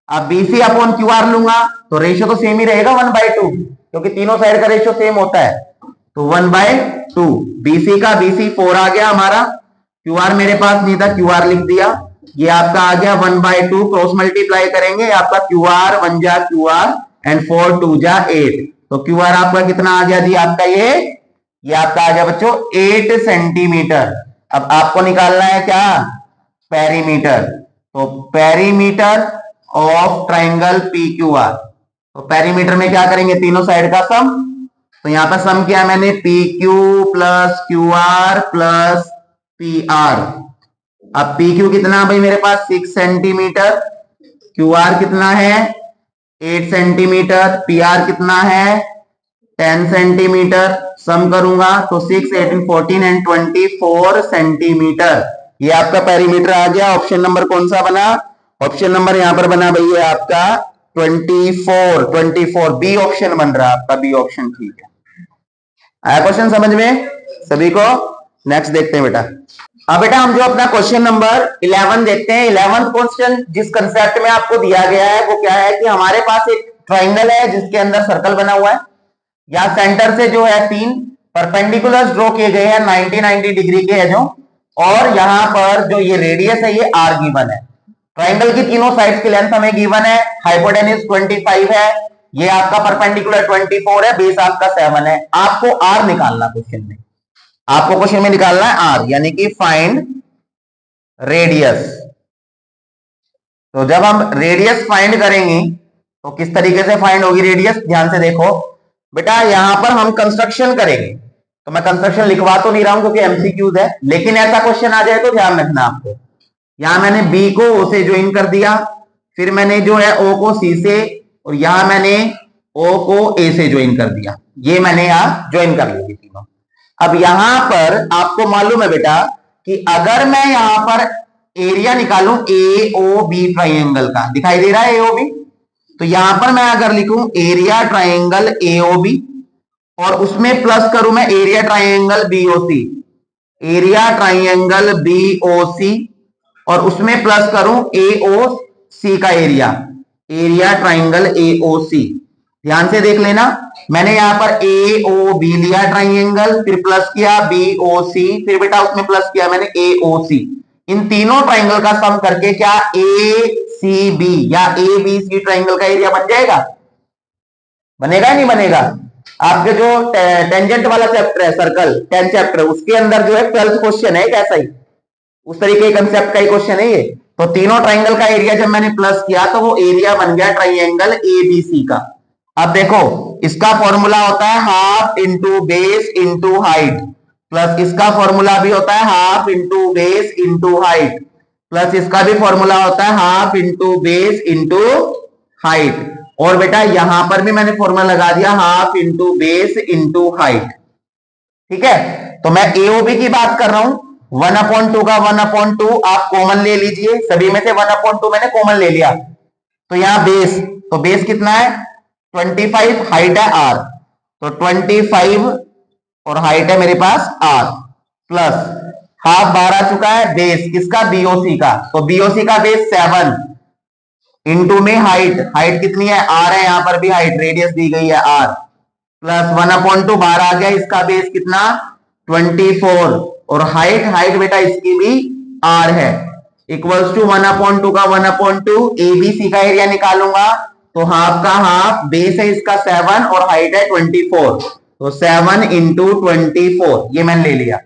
अब BC अपॉन QR लूंगा तो रेशियो तो सेम ही रहेगा 1/2, क्योंकि तीनों साइड का रेशियो सेम होता है। तो 1/2, BC का BC 4 आ गया हमारा, QR मेरे पास नहीं था, QR लिख दिया, ये आपका आ गया 1/2, क्रॉस मल्टीप्लाई करेंगे, आपका QR 1 जा QR एंड 4 2 जा 8, तो QR आपका कितना आ गया जी, आपका ये आपका आ गया बच्चों 8 सेंटीमीटर। अब आपको निकालना है क्या, पेरीमीटर। तो पेरीमीटर ऑफ ट्राइंगल PQR, तो पेरीमीटर में क्या करेंगे, तीनों साइड का सम। तो यहां पर सम किया मैंने PQ plus QR plus PR। अब PQ कितना भाई मेरे पास 6 सेंटीमीटर, QR कितना है 8 सेंटीमीटर, PR कितना है 10 सेंटीमीटर। सम करूंगा तो 6 18 14 एंड 24 सेंटीमीटर, ये आपका पेरीमीटर आ गया। ऑप्शन नंबर कौन सा बना, ऑप्शन नंबर यहां पर बना भैया आपका 24 बी ऑप्शन बन रहा है आपका, बी ऑप्शन, ठीक है। आया क्वेश्चन समझ में सभी को। नेक्स्ट देखते हैं बेटा। अब बेटा हम जो अपना क्वेश्चन नंबर 11 देखते हैं। 11th क्वेश्चन जिस कंसेप्ट में आपको दिया गया है वो क्या है कि हमारे पास एक ट्राइंगल है जिसके अंदर सर्कल बना हुआ है, या सेंटर से जो है 3 परपेंडिकुलर ड्रॉ किए गए हैं 90 डिग्री के है जो, और यहां पर जो ये रेडियस है ये R गिवन है। ट्राइंगल की तीनों साइड्स की लेंथ हमें गिवन है, हाइपोटेन्यूज 25 है, ये आपका परपेंडिकुलर 24 है, बेस आपका 7 है। आपको R निकालना क्वेश्चन में, आपको क्वेश्चन में निकालना है R, यानी कि फाइंड रेडियस। तो जब हम रेडियस फाइंड करेंगे तो किस तरीके से फाइंड होगी रेडियस, ध्यान से देखो बेटा। यहां पर हम कंस्ट्रक्शन करेंगे, तो मैं कंस्ट्रक्शन लिखवा तो नहीं रहा हूं क्योंकि एमसीक्यूज है, लेकिन ऐसा क्वेश्चन आ जाए तो ध्यान रखना आपको। यहां मैंने B को O से ज्वाइन कर दिया, फिर मैंने जो है O को C से, और यहां मैंने O को A से ज्वाइन कर दिया, ये मैंने यहां ज्वाइन कर ली तीनों। अब यहां पर आपको मालूम है बेटा कि अगर मैं यहां पर एरिया निकालूं ए ओ बी ट्राइंगल का, दिखाई दे रहा है ए ओ बी। तो यहां पर मैं अगर लिखूं area triangle A O B और उसमें प्लस करूं मैं area triangle B O C, area triangle B O C और उसमें प्लस करूं ए ओ सी का area, area triangle A O C. ध्यान से देख लेना, मैंने यहां पर ए ओ बी लिया ट्राइंगल, फिर प्लस किया बी ओ सी, फिर बेटा उसमें प्लस किया मैंने ए ओ सी। इन तीनों ट्राइंगल का सम करके क्या ए सी बी या ए बी सी ट्राइंगल का एरिया बन जाएगा? बनेगा नहीं बनेगा? आपके जो टेंजेंट वाला चैप्टर है सर्कल 10 चैप्टर, उसके अंदर जो है 12th क्वेश्चन है कैसा ही उस तरीके के कंसेप्ट का ही क्वेश्चन है ये। तो तीनों ट्राइंगल का एरिया जब मैंने प्लस किया तो वो एरिया बन गया ट्राइंगल एबीसी का। अब देखो इसका फॉर्मूला होता है half into base into height, plus इसका फॉर्मूला भी होता है half into base into height, plus इसका भी फॉर्मूला होता है half into base into height. और बेटा यहां पर भी मैंने फॉर्मूला लगा दिया half into base into height. ठीक है, तो मैं एओबी की बात कर रहा हूं, 1/2 का 1/2 आप कॉमन ले लीजिए, सभी में से 1/2 मैंने कॉमन ले लिया। तो यहां बेस, तो बेस कितना है 25, हाइट है आर, तो 25 और हाइट है मेरे पास आर, प्लस हाफ बार आ चुका है बेस किसका बीओसी का, तो बीओसी का बेस 7 इंटू में हाइट, हाइट कितनी है आर है, यहां पर भी हाइट रेडियस दी गई है आर, प्लस 1/2 बाहर आ गया, इसका बेस कितना 24 और हाइट, हाइट बेटा इसकी भी आर है, इक्वल्स टू 1/2 का 1/2 एबीसी का एरिया निकालूंगा तो हाफ का हाफ, बेस है इसका 7 और हाइट है 24, तो 7 इंटू 24 ये मैंने ले लिया।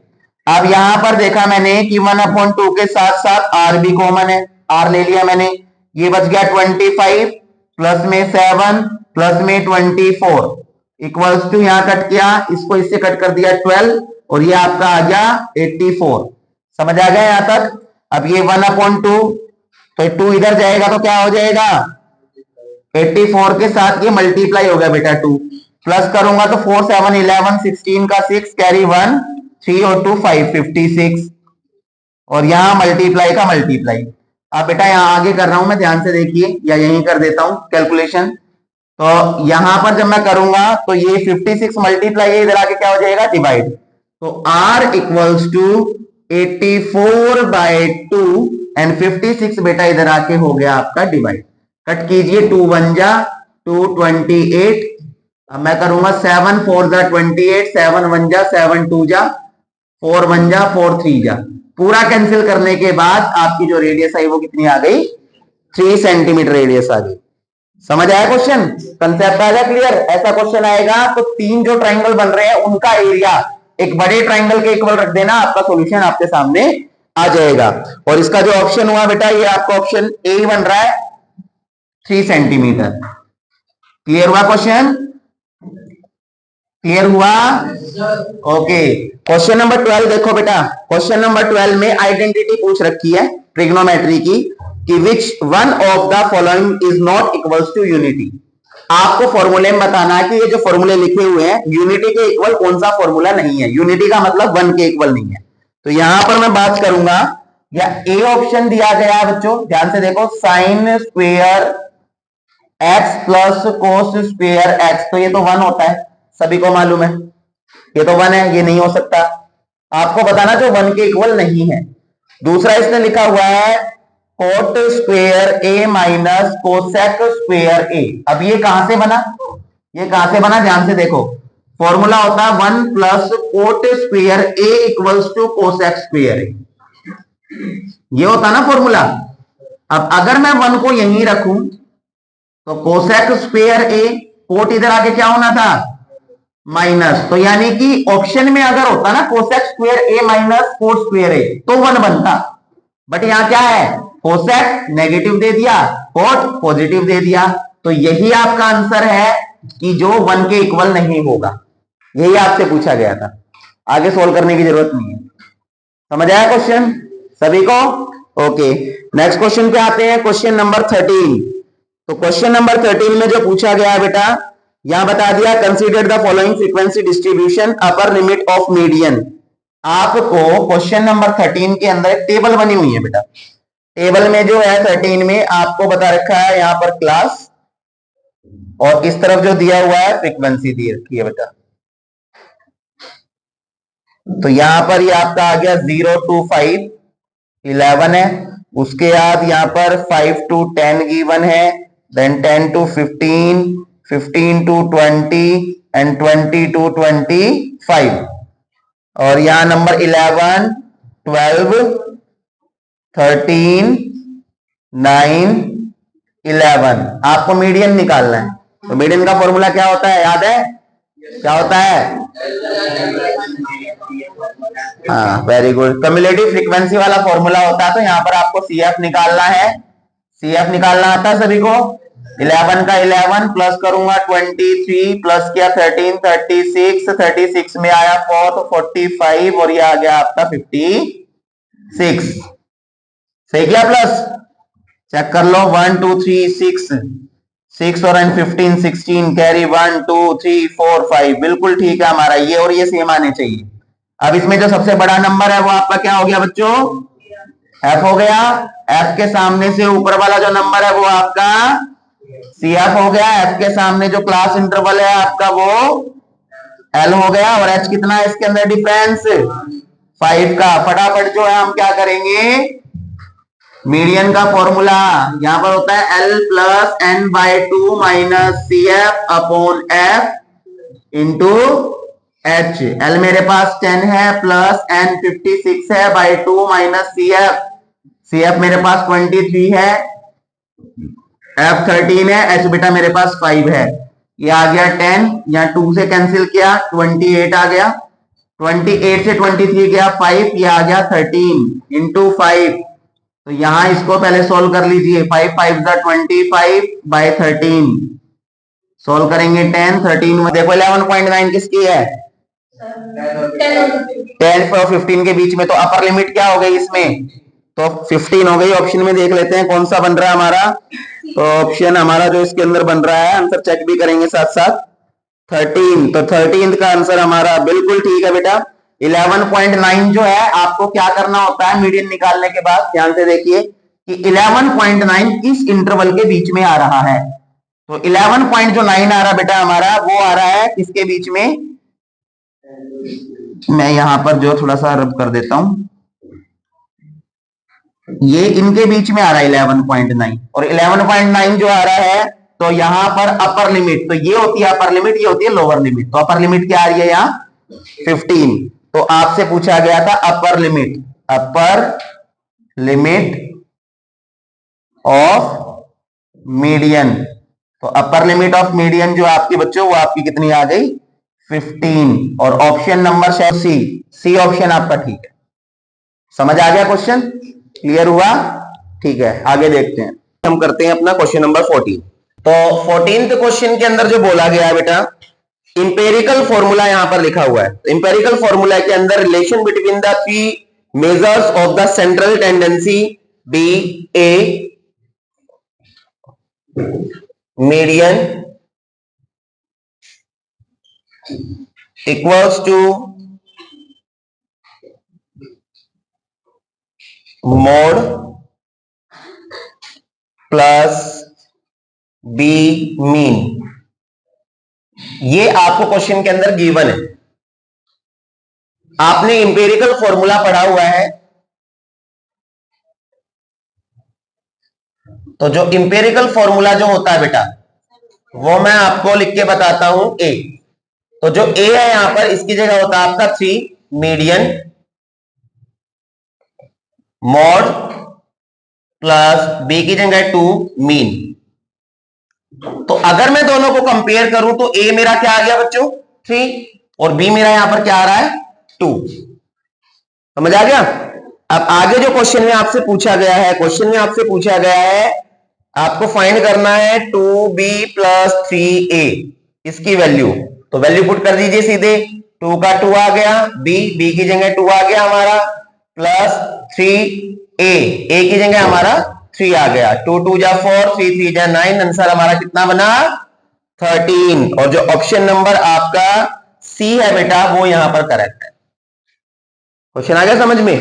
अब यहां पर देखा मैंने कि 1/2 के साथ साथ आर भी कॉमन है, आर ले लिया मैंने, ये बच गया 25 प्लस में 7 प्लस में 24 इक्वल्स टू, यहां कट किया इसको इससे कट कर दिया 12 और ये आपका आ गया 84। समझ आ गया यहां तक? अब ये 1/2 तो 2 इधर जाएगा तो क्या हो जाएगा 84 के साथ ये मल्टीप्लाई हो गया बेटा 2, प्लस करूंगा तो 4 7 11 16 का 6 कैरी 1 3 और 2 5 56 और यहां मल्टीप्लाई का मल्टीप्लाई। अब बेटा यहां आगे कर रहा हूं मैं, ध्यान से देखिए या यहीं कर देता हूं कैलकुलेशन। तो यहां पर जब मैं करूंगा तो ये 56 मल्टीप्लाई इधर आके क्या हो जाएगा डिवाइड, तो r इक्वल्स टू 84/2 एंड 56 बेटा इधर आके हो गया आपका डिवाइड। कट कीजिए 2 1 जा 2 28, अब मैं करूंगा 7 4 जा 28, 7 1 जा 7 2 जा 4 1 जा 4 3 जा, पूरा कैंसिल करने के बाद आपकी जो रेडियस आई वो कितनी आ गई 3 सेंटीमीटर रेडियस आ गई। समझ आया क्वेश्चन, कंसेप्ट आ गया क्लियर? ऐसा क्वेश्चन आएगा तो तीन जो ट्राइंगल बन रहे हैं उनका एरिया एक बड़े ट्राइंगल के इक्वल रख देना, आपका सॉल्यूशन आपके सामने आ जाएगा। और इसका जो ऑप्शन हुआ बेटा ये आपका ऑप्शन ए बन रहा है 3 सेंटीमीटर। क्लियर हुआ क्वेश्चन? क्लियर हुआ? ओके, क्वेश्चन नंबर 12 देखो बेटा, क्वेश्चन नंबर 12 में आइडेंटिटी पूछ रखी है ट्रिग्नोमेट्री की कि which one of the following is not equals to unity. आपको फॉर्मूले में बताना है कि ये जो फॉर्मूले लिखे हुए हैं यूनिटी के इक्वल कौन सा फॉर्मूला नहीं है, यूनिटी का मतलब 1 के इक्वल नहीं है। तो यहां पर मैं बात करूंगा, या ए ऑप्शन दिया गया है बच्चों, ध्यान से देखो, sine square x plus cos square x, तो ये तो 1 होता है, सभी को मालूम है ये तो 1 है, ये नहीं हो सकता। आपको बताना जो 1 के इक्वल नहीं है। दूसरा इसने लिखा हुआ है कोट स्क्वेयर ए माइनस कोसेक स्क्वेयर ए, अब ये कहां से बना, ये कहां से बना, ध्यान से देखो, फॉर्मूला होता है 1 plus cot square A equals to cosec square A, ये होता ना फॉर्मूला। अब अगर मैं 1 को यहीं रखूं तो कोसेक स्क्वेयर ए, कोट इधर आके क्या होना था माइनस, तो यानी कि ऑप्शन में अगर होता ना कोसेक स्क्वेयर ए माइनस कोट स्क्वेयर ए तो 1 बनता, बट यहां क्या है कोसेक नेगेटिव दे दिया, कोट पॉजिटिव दे दिया, तो यही आपका आंसर है कि जो 1 के इक्वल नहीं होगा, यही आपसे पूछा गया था, आगे सोल्व करने की जरूरत नहीं है। समझ आया क्वेश्चन सभी को? ओके, नेक्स्ट क्वेश्चन पे आते हैं, क्वेश्चन नंबर 13। तो क्वेश्चन नंबर 13 में जो पूछा गया है बेटा, यहां बता दिया consider the following frequency distribution upper limit of median. आपको क्वेश्चन नंबर 13 के अंदर एक टेबल बनी हुई है बेटा, टेबल में जो है 13 में आपको बता रखा है यहाँ पर क्लास, और इस तरफ जो दिया हुआ है फ्रीक्वेंसी दी रखी है बेटा। तो यहां पर ये आपका आ गया 0 to 5 11 है, उसके बाद यहाँ पर 5 to 10 गिवन है, then 10 to 15, 15 to 20 and 20 to 25, और यहाँ नंबर 11, 12, 13, 9, 11। आपको मीडियन निकालना है। तो मीडियन का फॉर्मूला क्या होता है, याद है? क्या होता है? हाँ, वेरी गुड। कम्युलेटिव फ्रीक्वेंसी वाला फॉर्मूला होता है। तो यहाँ पर आपको CF निकालना है। CF निकालना आता है सभी को? 11 का 11 प्लस करूंगा 23 प्लस किया 13, 36, 36 में आया 4 तो 45, और ये आ गया आपका 56। सही किया प्लस? चेक कर लो, 1 2 3 6 और 15 16, कैरी 1 2 3 4 5, बिल्कुल ठीक है हमारा। ये और ये सेम आने चाहिए। अब इसमें जो सबसे बड़ा नंबर है वो आपका क्या हो गया बच्चों? F हो गया। F के सामने से ऊपर वाला जो नंबर है वो आपका CF हो गया। F के सामने जो क्लास इंटरवल है आपका वो L हो गया। और H कितना है इसके अंदर डिफरेंस? 5 का। फटाफट जो है हम क्या करेंगे, मीडियन का फॉर्मूला यहां पर होता है L plus N by 2 minus CF upon F into H। L मेरे पास 10 है प्लस N 56 है बाय 2 माइनस CF मेरे पास 23 है, F 13 है, H बेटा मेरे पास 5 है। ये आ गया 10, यहाँ 2 से कैंसिल किया 28 आ गया, 28 से 23 गया 5, ये आ गया 13 इंटू 5। तो यहां इसको पहले सोल्व कर लीजिए। 5 5 25 बाय 13 सोल्व करेंगे 10, 13 में देखो 11.9 किसकी है? 10 और 15 के बीच में। तो अपर लिमिट क्या हो गई इसमें? तो 15 हो गई। ऑप्शन में देख लेते हैं कौन सा बन रहा है हमारा। तो ऑप्शन हमारा जो इसके अंदर बन रहा है, आंसर चेक भी करेंगे साथ साथ, 13। तो 13 का आंसर हमारा बिल्कुल ठीक है बेटा। 11.9 जो है आपको क्या करना होता है मीडियन निकालने के बाद, ध्यान से देखिए कि 11.9 इस इंटरवल के बीच में आ रहा है। तो 11.9 आ रहा बेटा हमारा, वो आ रहा है किसके बीच में? मैं यहां पर जो थोड़ा सा रब कर देता हूं, ये इनके बीच में आ रहा है 11.9, और 11.9 जो आ रहा है तो यहां पर अपर लिमिट, तो ये होती है अपर लिमिट, ये होती है लोअर लिमिट। तो अपर लिमिट क्या आ रही है यहाँ? 15। तो आपसे पूछा गया था अपर लिमिट ऑफ मीडियन। तो अपर लिमिट ऑफ मीडियन जो आपकी बच्चों वो आपकी कितनी आ गई? 15। और ऑप्शन नंबर सी ऑप्शन आपका ठीक है। समझ आ गया क्वेश्चन? क्लियर हुआ? ठीक है, आगे देखते हैं। हम करते हैं अपना क्वेश्चन नंबर 14। तो 14th क्वेश्चन के अंदर जो बोला गया है बेटा, इंपेरिकल फॉर्मूला यहां पर लिखा हुआ है। तो इंपेरिकल फॉर्मूला के अंदर relation between the three measures of the central tendency B A median equals to mode plus B mean, ये आपको क्वेश्चन के अंदर गिवन है। आपने इंपेरिकल फॉर्मूला पढ़ा हुआ है, तो जो इंपेरिकल फॉर्मूला जो होता है बेटा वो मैं आपको लिख के बताता हूं। ए, तो जो ए है यहां पर इसकी जगह होता है आपका 3 मीडियन मॉड प्लस बी की जगह 2 मीन। तो अगर मैं दोनों को कंपेयर करूं तो ए मेरा क्या आ गया बच्चों? 3, और बी मेरा यहां पर क्या आ रहा है? 2। समझ आ गया? अब आगे जो क्वेश्चन में आपसे पूछा गया है, क्वेश्चन में आपसे पूछा गया है आपको फाइंड करना है 2b प्लस 3a, इसकी वैल्यू। तो वैल्यू पुट कर दीजिए सीधे। 2 का 2 आ गया, b की जगह 2 आ गया हमारा, प्लस 3a की जगह हमारा 3 आ गया। 2 2 जा 4, 3 3 जा 9, आंसर हमारा कितना बना? 13। और जो ऑप्शन नंबर आपका सी है बेटा वो यहां पर करेक्ट है। क्वेश्चन आ गया समझ में?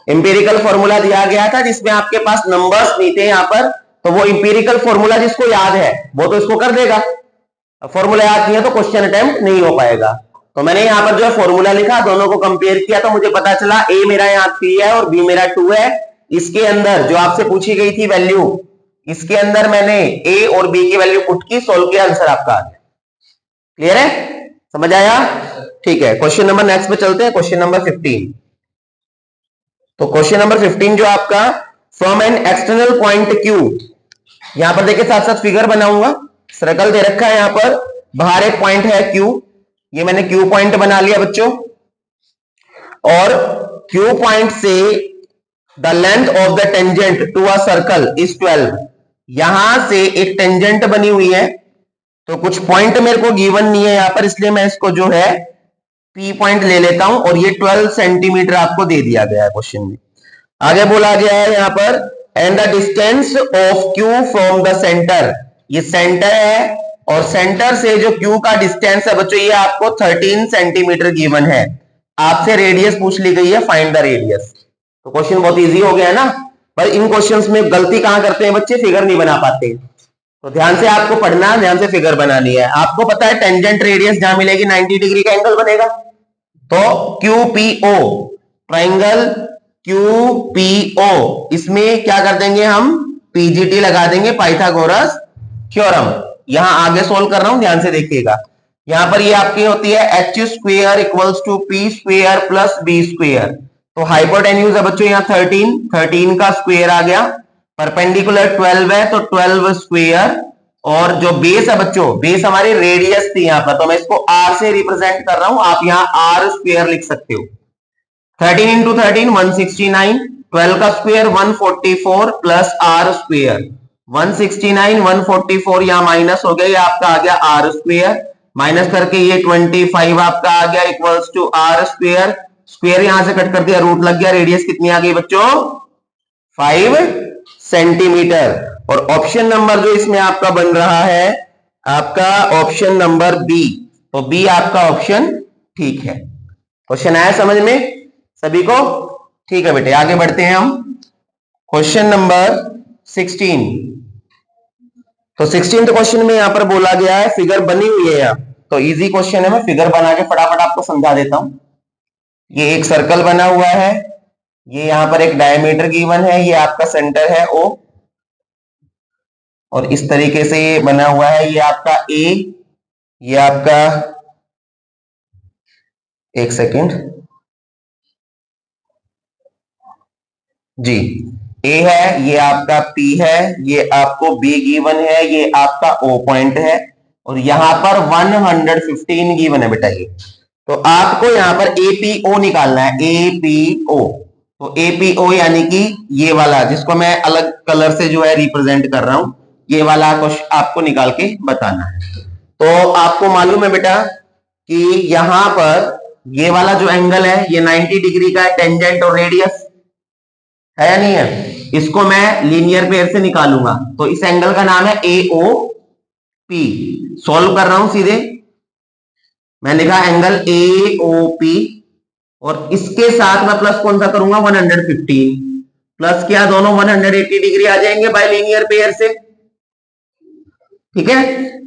इंपीरिकल फॉर्मूला दिया गया था जिसमें आपके पास नंबर्स नहीं थे यहां पर, तो वो इंपीरिकल फॉर्मूला जिसको याद है वो तो इसको कर देगा, फॉर्मूला याद नहीं है तो क्वेश्चन अटेम्प्ट नहीं हो पाएगा। तो मैंने यहां पर जो है फॉर्मूला लिखा, दोनों को कंपेयर किया तो मुझे पता चला ए मेरा यहाँ 3 है और बी मेरा 2 है। इसके अंदर जो आपसे पूछी गई थी वैल्यू, इसके अंदर मैंने ए और बी की वैल्यू पुट की, सोल्व किया, आंसर आपका आ गया। क्लियर है, समझ आया? ठीक है, क्वेश्चन नंबर नेक्स्ट पे चलते हैं, क्वेश्चन नंबर 15। तो क्वेश्चन नंबर 15 जो आपका, from an external point Q, यहां पर देखिए साथ साथ फिगर बनाऊंगा, सर्कल दे रखा है यहां पर, बाहर एक पॉइंट है क्यू, ये मैंने क्यू पॉइंट बना लिया बच्चों, और क्यू पॉइंट से the length of the tangent to a circle is 12। यहां से एक टेंजेंट बनी हुई है, तो कुछ पॉइंट मेरे को गिवन नहीं है यहां पर, इसलिए मैं इसको जो है पी पॉइंट ले लेता हूं, और ये 12 सेंटीमीटर आपको दे दिया गया है क्वेश्चन में। आगे बोला गया है यहां पर, and the distance of Q from the centre, ये सेंटर है और सेंटर से जो क्यू का डिस्टेंस है बच्चों, ये आपको 13 सेंटीमीटर गिवन है। आपसे रेडियस पूछ ली गई है, फाइंड द रेडियस। तो क्वेश्चन बहुत इजी हो गया है ना, पर इन क्वेश्चंस में गलती कहां करते हैं बच्चे, फिगर नहीं बना पाते। तो ध्यान से आपको पढ़ना, ध्यान से फिगर बनानी है। आपको पता है टेंजेंट रेडियस जहां मिलेगी 90 डिग्री का एंगल बनेगा, तो QPO, ट्राइंगल QPO, इसमें क्या कर देंगे हम, PGT लगा देंगे, पाइथागोरस थ्योरम। यहां आगे सोल्व कर रहा हूं, ध्यान से देखिएगा। यहां पर ये आपकी होती है H square equals to P square plus B square. तो हाइपोटेन्यूज है बच्चों यहाँ 13 का स्क्वेयर आ गया, परपेंडिकुलर 12 है तो 12 स्क्वेयर, और जो बेस है बच्चों, बेस हमारी रेडियस थी यहाँ पर, तो मैं इसको आर से रिप्रेजेंट कर रहा हूं, आप यहाँ आर स्क्वेयर लिख सकते हो। 13 इंटू 13 169, 12 का स्क्वेयर 144 प्लस आर स्क्वेयर, 169 144 यहाँ माइनस हो गया, ये आपका आ गया आर स्क्वेयर, माइनस करके ये 25 आपका आ गया equals to r square, square यहां से कट कर दिया, रूट लग गया, रेडियस कितनी आ गई बच्चों, 5 सेंटीमीटर। और ऑप्शन नंबर जो इसमें आपका बन रहा है, आपका ऑप्शन नंबर बी, तो बी आपका ऑप्शन ठीक है। क्वेश्चन आया समझ में सभी को? ठीक है बेटे, आगे बढ़ते हैं हम, क्वेश्चन नंबर 16। तो 16th क्वेश्चन में यहां पर बोला गया है, फिगर बनी हुई है यहाँ, तो इजी क्वेश्चन है, मैं फिगर बना के फटाफट आपको समझा देता हूं। ये एक सर्कल बना हुआ है, ये यहां पर एक डायमीटर गिवन है, ये आपका सेंटर है O, और इस तरीके से ये बना हुआ है, ये आपका A, ये आपका, एक सेकेंड जी, A है, ये आपका P है, ये आपको B गिवन है, ये आपका O पॉइंट है, और यहां पर 115 गिवन है बेटा ये। तो आपको यहां पर APO निकालना है, APO। तो APO यानी कि ये वाला, जिसको मैं अलग कलर से जो है रिप्रेजेंट कर रहा हूं, ये वाला आपको निकाल के बताना है। तो आपको मालूम है बेटा कि यहां पर ये वाला जो एंगल है ये 90 डिग्री का है, टेंजेंट और रेडियस है या नहीं है, इसको मैं लीनियर पेयर से निकालूंगा, तो इस एंगल का नाम है AOP। सॉल्व कर रहा हूं सीधे, मैंने लिखा एंगल AOP, और इसके साथ मैं प्लस कौन सा करूंगा, 115 प्लस क्या, दोनों 180 डिग्री आ जाएंगे बाय लीनियर पेयर से। ठीक है,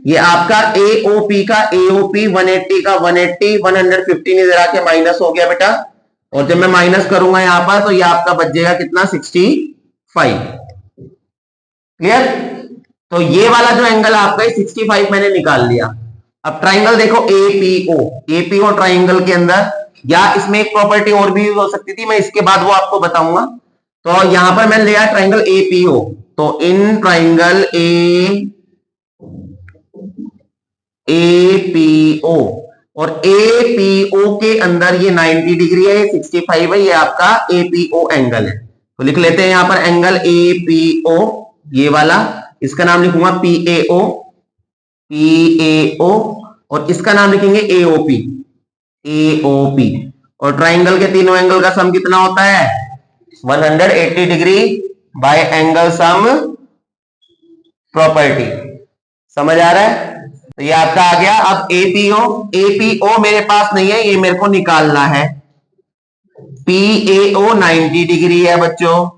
ये आपका AOP का AOP 180 का 180, 115 इधर आके माइनस हो गया बेटा, और जब मैं माइनस करूंगा यहां पर तो ये आपका बच जाएगा कितना, 65। क्लियर? तो ये वाला जो एंगल आपका 65 मैंने निकाल लिया। अब ट्राइंगल देखो APO ट्राइंगल के अंदर, या इसमें एक प्रॉपर्टी और भी यूज हो सकती थी, मैं इसके बाद वो आपको बताऊंगा। तो यहां पर मैंने लिया ट्राइंगल APO, तो इन ट्राइंगल APO, और APO के अंदर ये 90 डिग्री है, ये 65 है, ये आपका APO एंगल है। तो लिख लेते हैं यहां पर एंगल APO, ये वाला, इसका नाम लिखूंगा PAO, और इसका नाम लिखेंगे AOP। और ट्राइंगल के तीनों एंगल का सम कितना होता है, 180 degree by angle sum property. समझ आ रहा है? तो ये आपका आ गया। अब APO मेरे पास नहीं है, ये मेरे को निकालना है। PAO 90 डिग्री है बच्चों,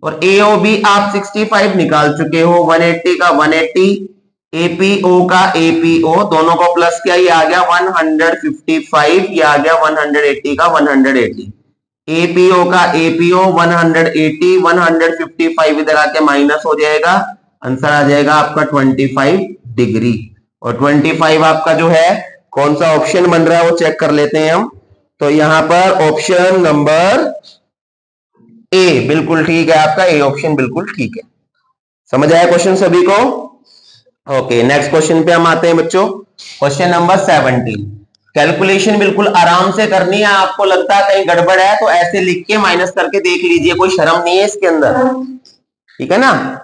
और AOB आप 65 निकाल चुके हो, 180 का 180, APO का APO दोनों को प्लस किया, ये आ गया 155, ये आ गया 180 का 180, APO का APO 180, 155 इधर आके माइनस हो जाएगा, आंसर आ जाएगा आपका 25 डिग्री। और 25 आपका जो है कौन सा ऑप्शन बन रहा है वो चेक कर लेते हैं हम। तो यहां पर ऑप्शन नंबर ए बिल्कुल ठीक है, आपका ए ऑप्शन बिल्कुल ठीक है। समझ आया क्वेश्चन सभी को? ओके, नेक्स्ट क्वेश्चन पे हम आते हैं बच्चों। Question number 17। कैलकुलेशन बिल्कुल आराम से करनी है, आपको लगता है कहीं गड़बड़ है तो ऐसे लिख के माइनस करके देख लीजिए, कोई शर्म नहीं है इसके अंदर, ठीक है ना।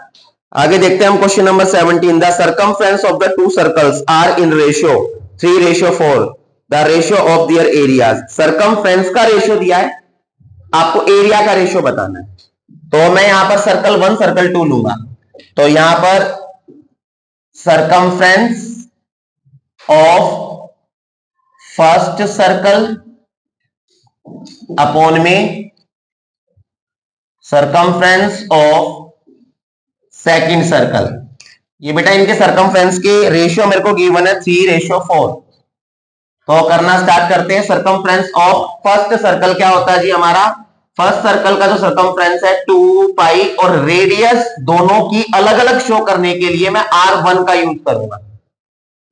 आगे देखते हैं हम question number 17। The circumference of the two circles are in ratio 3:4, the ratio of their areas. Circumference का रेशियो दिया है, आपको एरिया का रेशियो बताना है। तो मैं यहां पर सर्कल 1 सर्कल 2 लूंगा, तो यहां पर circumference of first circle upon में सर्कमफ्रेंस ऑफ सेकंड सर्कल। ये बेटा इनके सर्कमफ्रेंस के रेशियो मेरे को गिवन है 3:4। तो करना स्टार्ट करते हैं। सर्कमफ्रेंस ऑफ फर्स्ट सर्कल क्या होता है जी हमारा? फर्स्ट सर्कल का जो सर्कमफ्रेंस है 2 पाई, और रेडियस दोनों की अलग अलग शो करने के लिए मैं R1 का यूज करूंगा,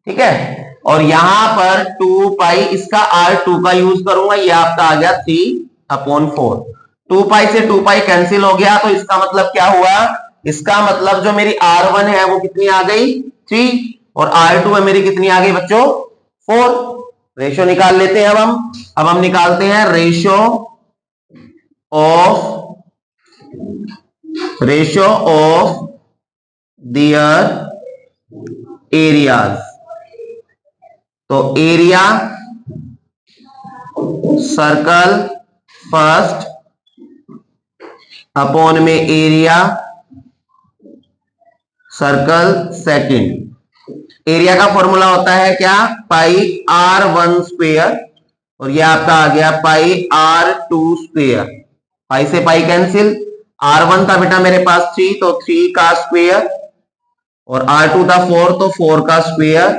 ठीक है। और यहां पर 2 पाई, इसका R2 का यूज करूंगा, ये आपका आ गया 3/4। 2 पाई से 2 पाई कैंसिल हो गया, तो इसका मतलब क्या हुआ? इसका मतलब जो मेरी R1 है वो कितनी आ गई? 3, और R2 है मेरी कितनी आ गई बच्चों? 4। रेशियो निकाल लेते हैं अब हम निकालते हैं रेशियो ऑफ देयर एरियाज। तो एरिया सर्कल फर्स्ट अपॉन में एरिया सर्कल सेकंड। एरिया का फॉर्मूला होता है क्या? पाई R1 स्क्वायर, और ये आपका आ गया पाई R2 स्क्वायर। पाई से पाई कैंसिल, R1 था बेटा मेरे पास 3, तो 3 का स्क्वायर, और R2 था 4, तो 4 का स्क्वायर।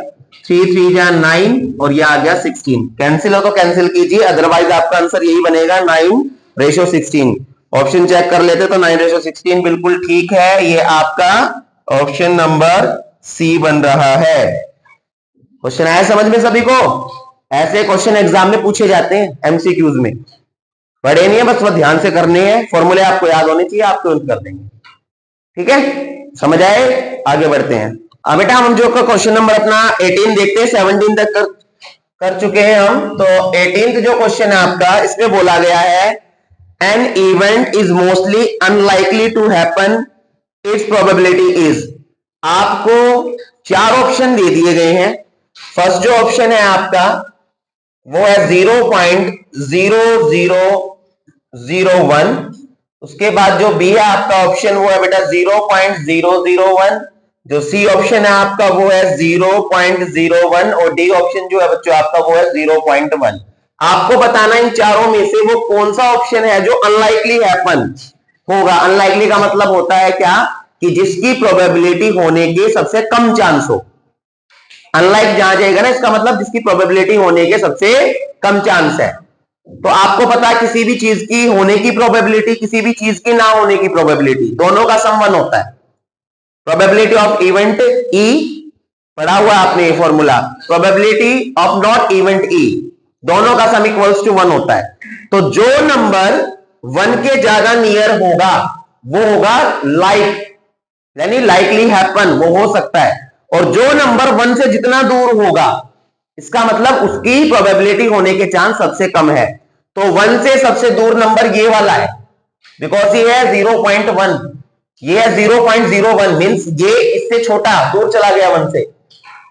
3 3 जा 9, और ये आ गया 16। कैंसिल हो तो कैंसिल कीजिए, अदरवाइज आपका आंसर यही बनेगा 9:16। ऑप्शन चेक कर लेते तो 9:16 बिल्कुल ठीक है, ये आपका ऑप्शन नंबर सी बन रहा है। क्वेश्चन आया समझ में सभी को? ऐसे क्वेश्चन एग्जाम में पूछे जाते हैं, एमसीक्यूज में। बड़े नहीं है, बस वो ध्यान से करने हैं, फॉर्मूले आपको याद होने चाहिए, आप तुरंत कर देंगे, ठीक है। समझ आए? आगे बढ़ते हैं। अब बेटा हम जो क्वेश्चन नंबर अपना 18 देखते हैं, 17 तक कर चुके हैं हम। तो 18th जो क्वेश्चन है आपका, इसमें बोला गया है an event is mostly unlikely to happen, its probability is. आपको 4 ऑप्शन दे दिए गए हैं। फर्स्ट जो ऑप्शन है आपका वो है 0.0001। उसके बाद जो बी है आपका ऑप्शन वो है बेटा 0.001। जो सी ऑप्शन है आपका वो है 0.01, और डी ऑप्शन जो है बच्चों आपका वो है 0.1। आपको बताना इन चारों में से वो कौन सा ऑप्शन है जो अनलाइकली हैपन होगा। अनलाइकली का मतलब होता है क्या? कि जिसकी प्रोबेबिलिटी होने के सबसे कम चांस हो। अनलाइक जहां जाएगा ना, इसका मतलब जिसकी प्रोबेबिलिटी होने के सबसे कम चांस है। तो आपको पता है किसी भी चीज की होने की प्रोबेबिलिटी, किसी भी चीज की ना होने की प्रोबेबिलिटी, दोनों का सम 1 होता है। प्रोबेबिलिटी ऑफ इवेंट ई पढ़ा हुआ आपने formula, probability of not event E, दोनों का सम इक्वल्स टू 1 होता है। तो जो नंबर 1 के ज्यादा नियर होगा वो होगा लाइक, यानी लाइकली हैपन, वो हो सकता है। और जो नंबर 1 से जितना दूर होगा, इसका मतलब उसकी प्रोबेबिलिटी होने के चांस सबसे कम है। तो 1 से सबसे दूर नंबर ये वाला है, बिकॉज ये है 0.1, ये है 0.01, मींस ये इससे छोटा दूर चला गया 1 से।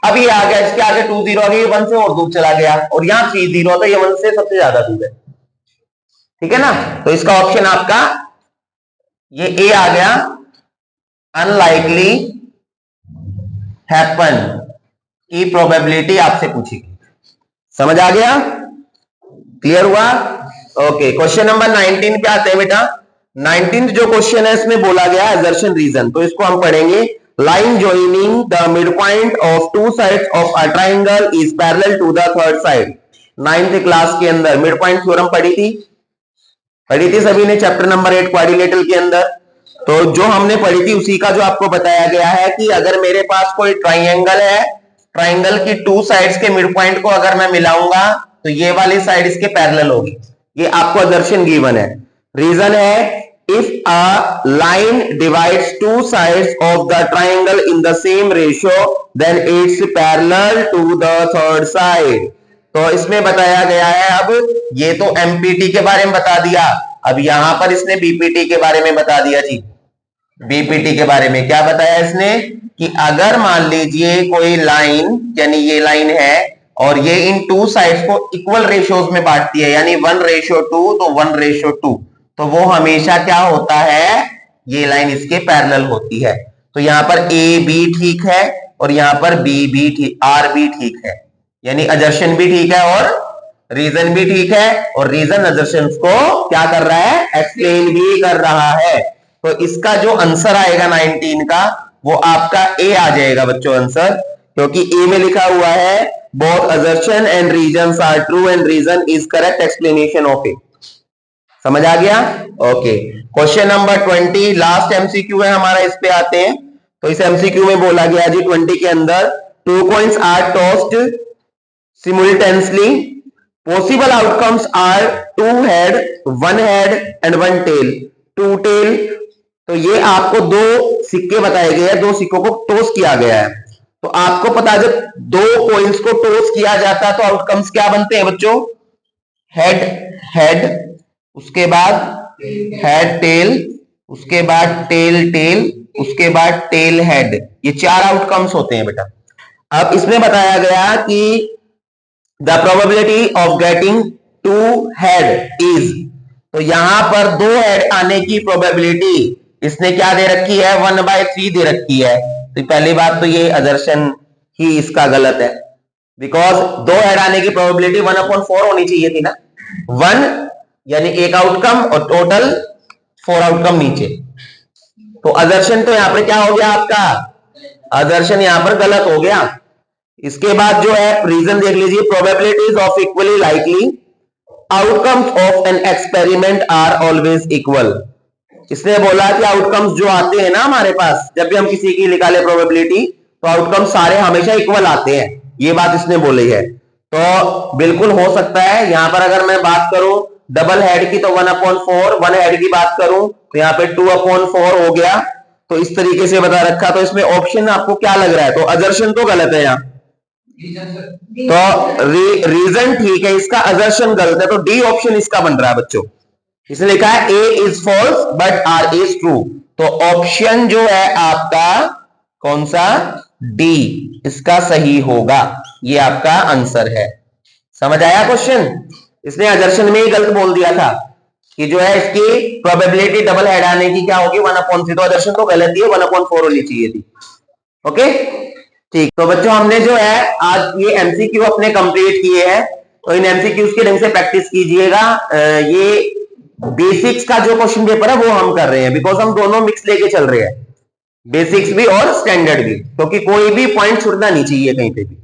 अब ये आ गया, इसके आगे 2 0 आ गई, 1 से और दूर चला गया, और यहां 3 0, तो ये 1 से सबसे ज्यादा दूर है, ठीक है ना। तो इसका ऑप्शन आपका ये ए आ गया, अनलाइकली हैपन की प्रोबेबिलिटी आपसे पूछेगी। समझ आ गया? क्लियर हुआ? ओके, क्वेश्चन नंबर 19 पे आते हैं बेटा। 19th जो क्वेश्चन है इसमें बोला गया है असर्शन रीजन, तो इसको हम पढ़ेंगे। Line joining the mid point of two sides of a triangle is parallel to the third side. 9th class के अंदर मिड पॉइंट थ्योरम पढ़ी थी सभी ने, चैप्टर नंबर 8 क्वाड्रिलेटरल के अंदर। तो जो हमने पढ़ी थी उसी का जो आपको बताया गया है कि अगर मेरे पास कोई ट्राइंगल है, ट्राइंगल की टू साइड्स के मिड पॉइंट को अगर मैं मिलाऊंगा तो ये वाली साइड इसके पैरेलल होगी। ये आपको असर्शन गिवन है। रीजन है if a line divides two sides of the triangle in the same ratio then it's parallel to the third side. तो इसमें बताया गया है, अब ये तो एमपीटी के बारे में बता दिया, अब यहां पर इसने बीपीटी के बारे में बता दिया जी। बीपीटी के बारे में क्या बताया इसने कि अगर मान लीजिए कोई लाइन, यानी ये लाइन है और ये इन टू साइड्स को इक्वल रेशियोज में बांटती है, यानी 1:2 तो 1:2, तो वो हमेशा क्या होता है, ये लाइन इसके पैरेलल होती है। तो यहां पर ए बी ठीक है और यहां पर बी भी ठीक, आर भी ठीक है, यानी असर्शन भी ठीक है और रीजन भी ठीक है, और रीजन असर्शन को क्या कर रहा है, एक्सप्लेन भी कर रहा है। तो इसका जो आंसर आएगा 19 का वो आपका ए आ जाएगा बच्चों आंसर, क्योंकि ए में लिखा हुआ है both assertion and reasons are true and reason is correct explanation of A. समझ आ गया? Okay, question number 20 last MCQ है हमारा, इस पे आते हैं। तो इस एमसीक्यू में बोला गया जी 20 के अंदर, 2 coins are tossed simultaneously, possible outcomes are 2 head, 1 head and 1 tail, 2 tail। तो ये आपको दो सिक्के बताए गए हैं, दो सिक्कों को टॉस किया गया है। तो आपको पता है जब दो कॉइन्स को टॉस किया जाता है तो आउटकम्स क्या बनते हैं बच्चों, हेड हेड, उसके बाद हेड टेल, उसके बाद टेल टेल, उसके बाद टेल हेड, ये 4 आउटकम्स होते हैं बेटा। अब इसमें बताया गया कि the probability of getting 2 head is, तो यहां पर 2 हेड आने की प्रोबेबिलिटी इसने क्या दे रखी है, 1/3 दे रखी है। तो पहली बात तो ये असर्शन ही इसका गलत है, बिकॉज 2 हेड आने की प्रोबेबिलिटी 1/4 होनी चाहिए थी ना, 1 यानी एक आउटकम और टोटल 4 आउटकम नीचे। तो असर्शन तो यहां पर क्या हो गया आपका, असर्शन यहां पर गलत हो गया। इसके बाद जो है रीजन देख लीजिए, probabilities of equally likely outcomes of an experiment are always equal. इसने बोला कि आउटकम्स जो आते हैं ना हमारे पास, जब भी हम किसी की निकाले प्रोबेबिलिटी, तो आउटकम्स सारे हमेशा इक्वल आते हैं, ये बात इसने बोली है। तो बिल्कुल हो सकता है। यहां पर अगर मैं बात करूं डबल हेड की तो 1/4, 1 हेड की बात करूं तो यहाँ पे 2/4 हो गया। तो इस तरीके से बता रखा, तो इसमें ऑप्शन आपको क्या लग रहा है, तो असर्शन तो गलत है यहाँ, तो रीजन ठीक है, इसका असर्शन गलत है, तो डी ऑप्शन इसका बन रहा है बच्चों। इसने लिखा है A is false but R is true, तो ऑप्शन जो है आपका कौन सा, डी इसका सही होगा, ये आपका आंसर है। समझ आया क्वेश्चन? इसने असर्शन में ही गलत बोल दिया था कि जो है इसकी प्रोबेबिलिटी डबल हेड आने की क्या होगी, 1/3, तो असर्शन तो गलत ही है, 1/4 होनी चाहिए थी। ओके ठीक, तो बच्चों हमने जो है आज ये एमसीक्यू अपने कंप्लीट किए हैं, तो इन एमसीक्यूज के ढंग से प्रैक्टिस कीजिएगा। ये बेसिक्स का जो क्वेश्चन पेपर है वो हम कर रहे हैं, बिकॉज हम दोनों मिक्स लेके चल रहे हैं, बेसिक्स भी और स्टैंडर्ड भी, क्योंकि कोई भी पॉइंट छूटना नहीं चाहिए कहीं पे भी।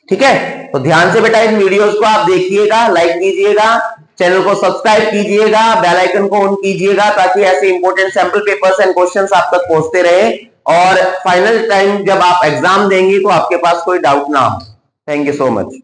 ठीक है, तो ध्यान से बेटा इन वीडियोस को आप देखिएगा, लाइक कीजिएगा, चैनल को सब्सक्राइब कीजिएगा, बेल आइकन को ऑन कीजिएगा, ताकि ऐसे important sample papers and questions आप तक पहुंचते रहे और फाइनल टाइम जब आप एग्जाम देंगे तो आपके पास कोई डाउट ना हो। Thank you so much.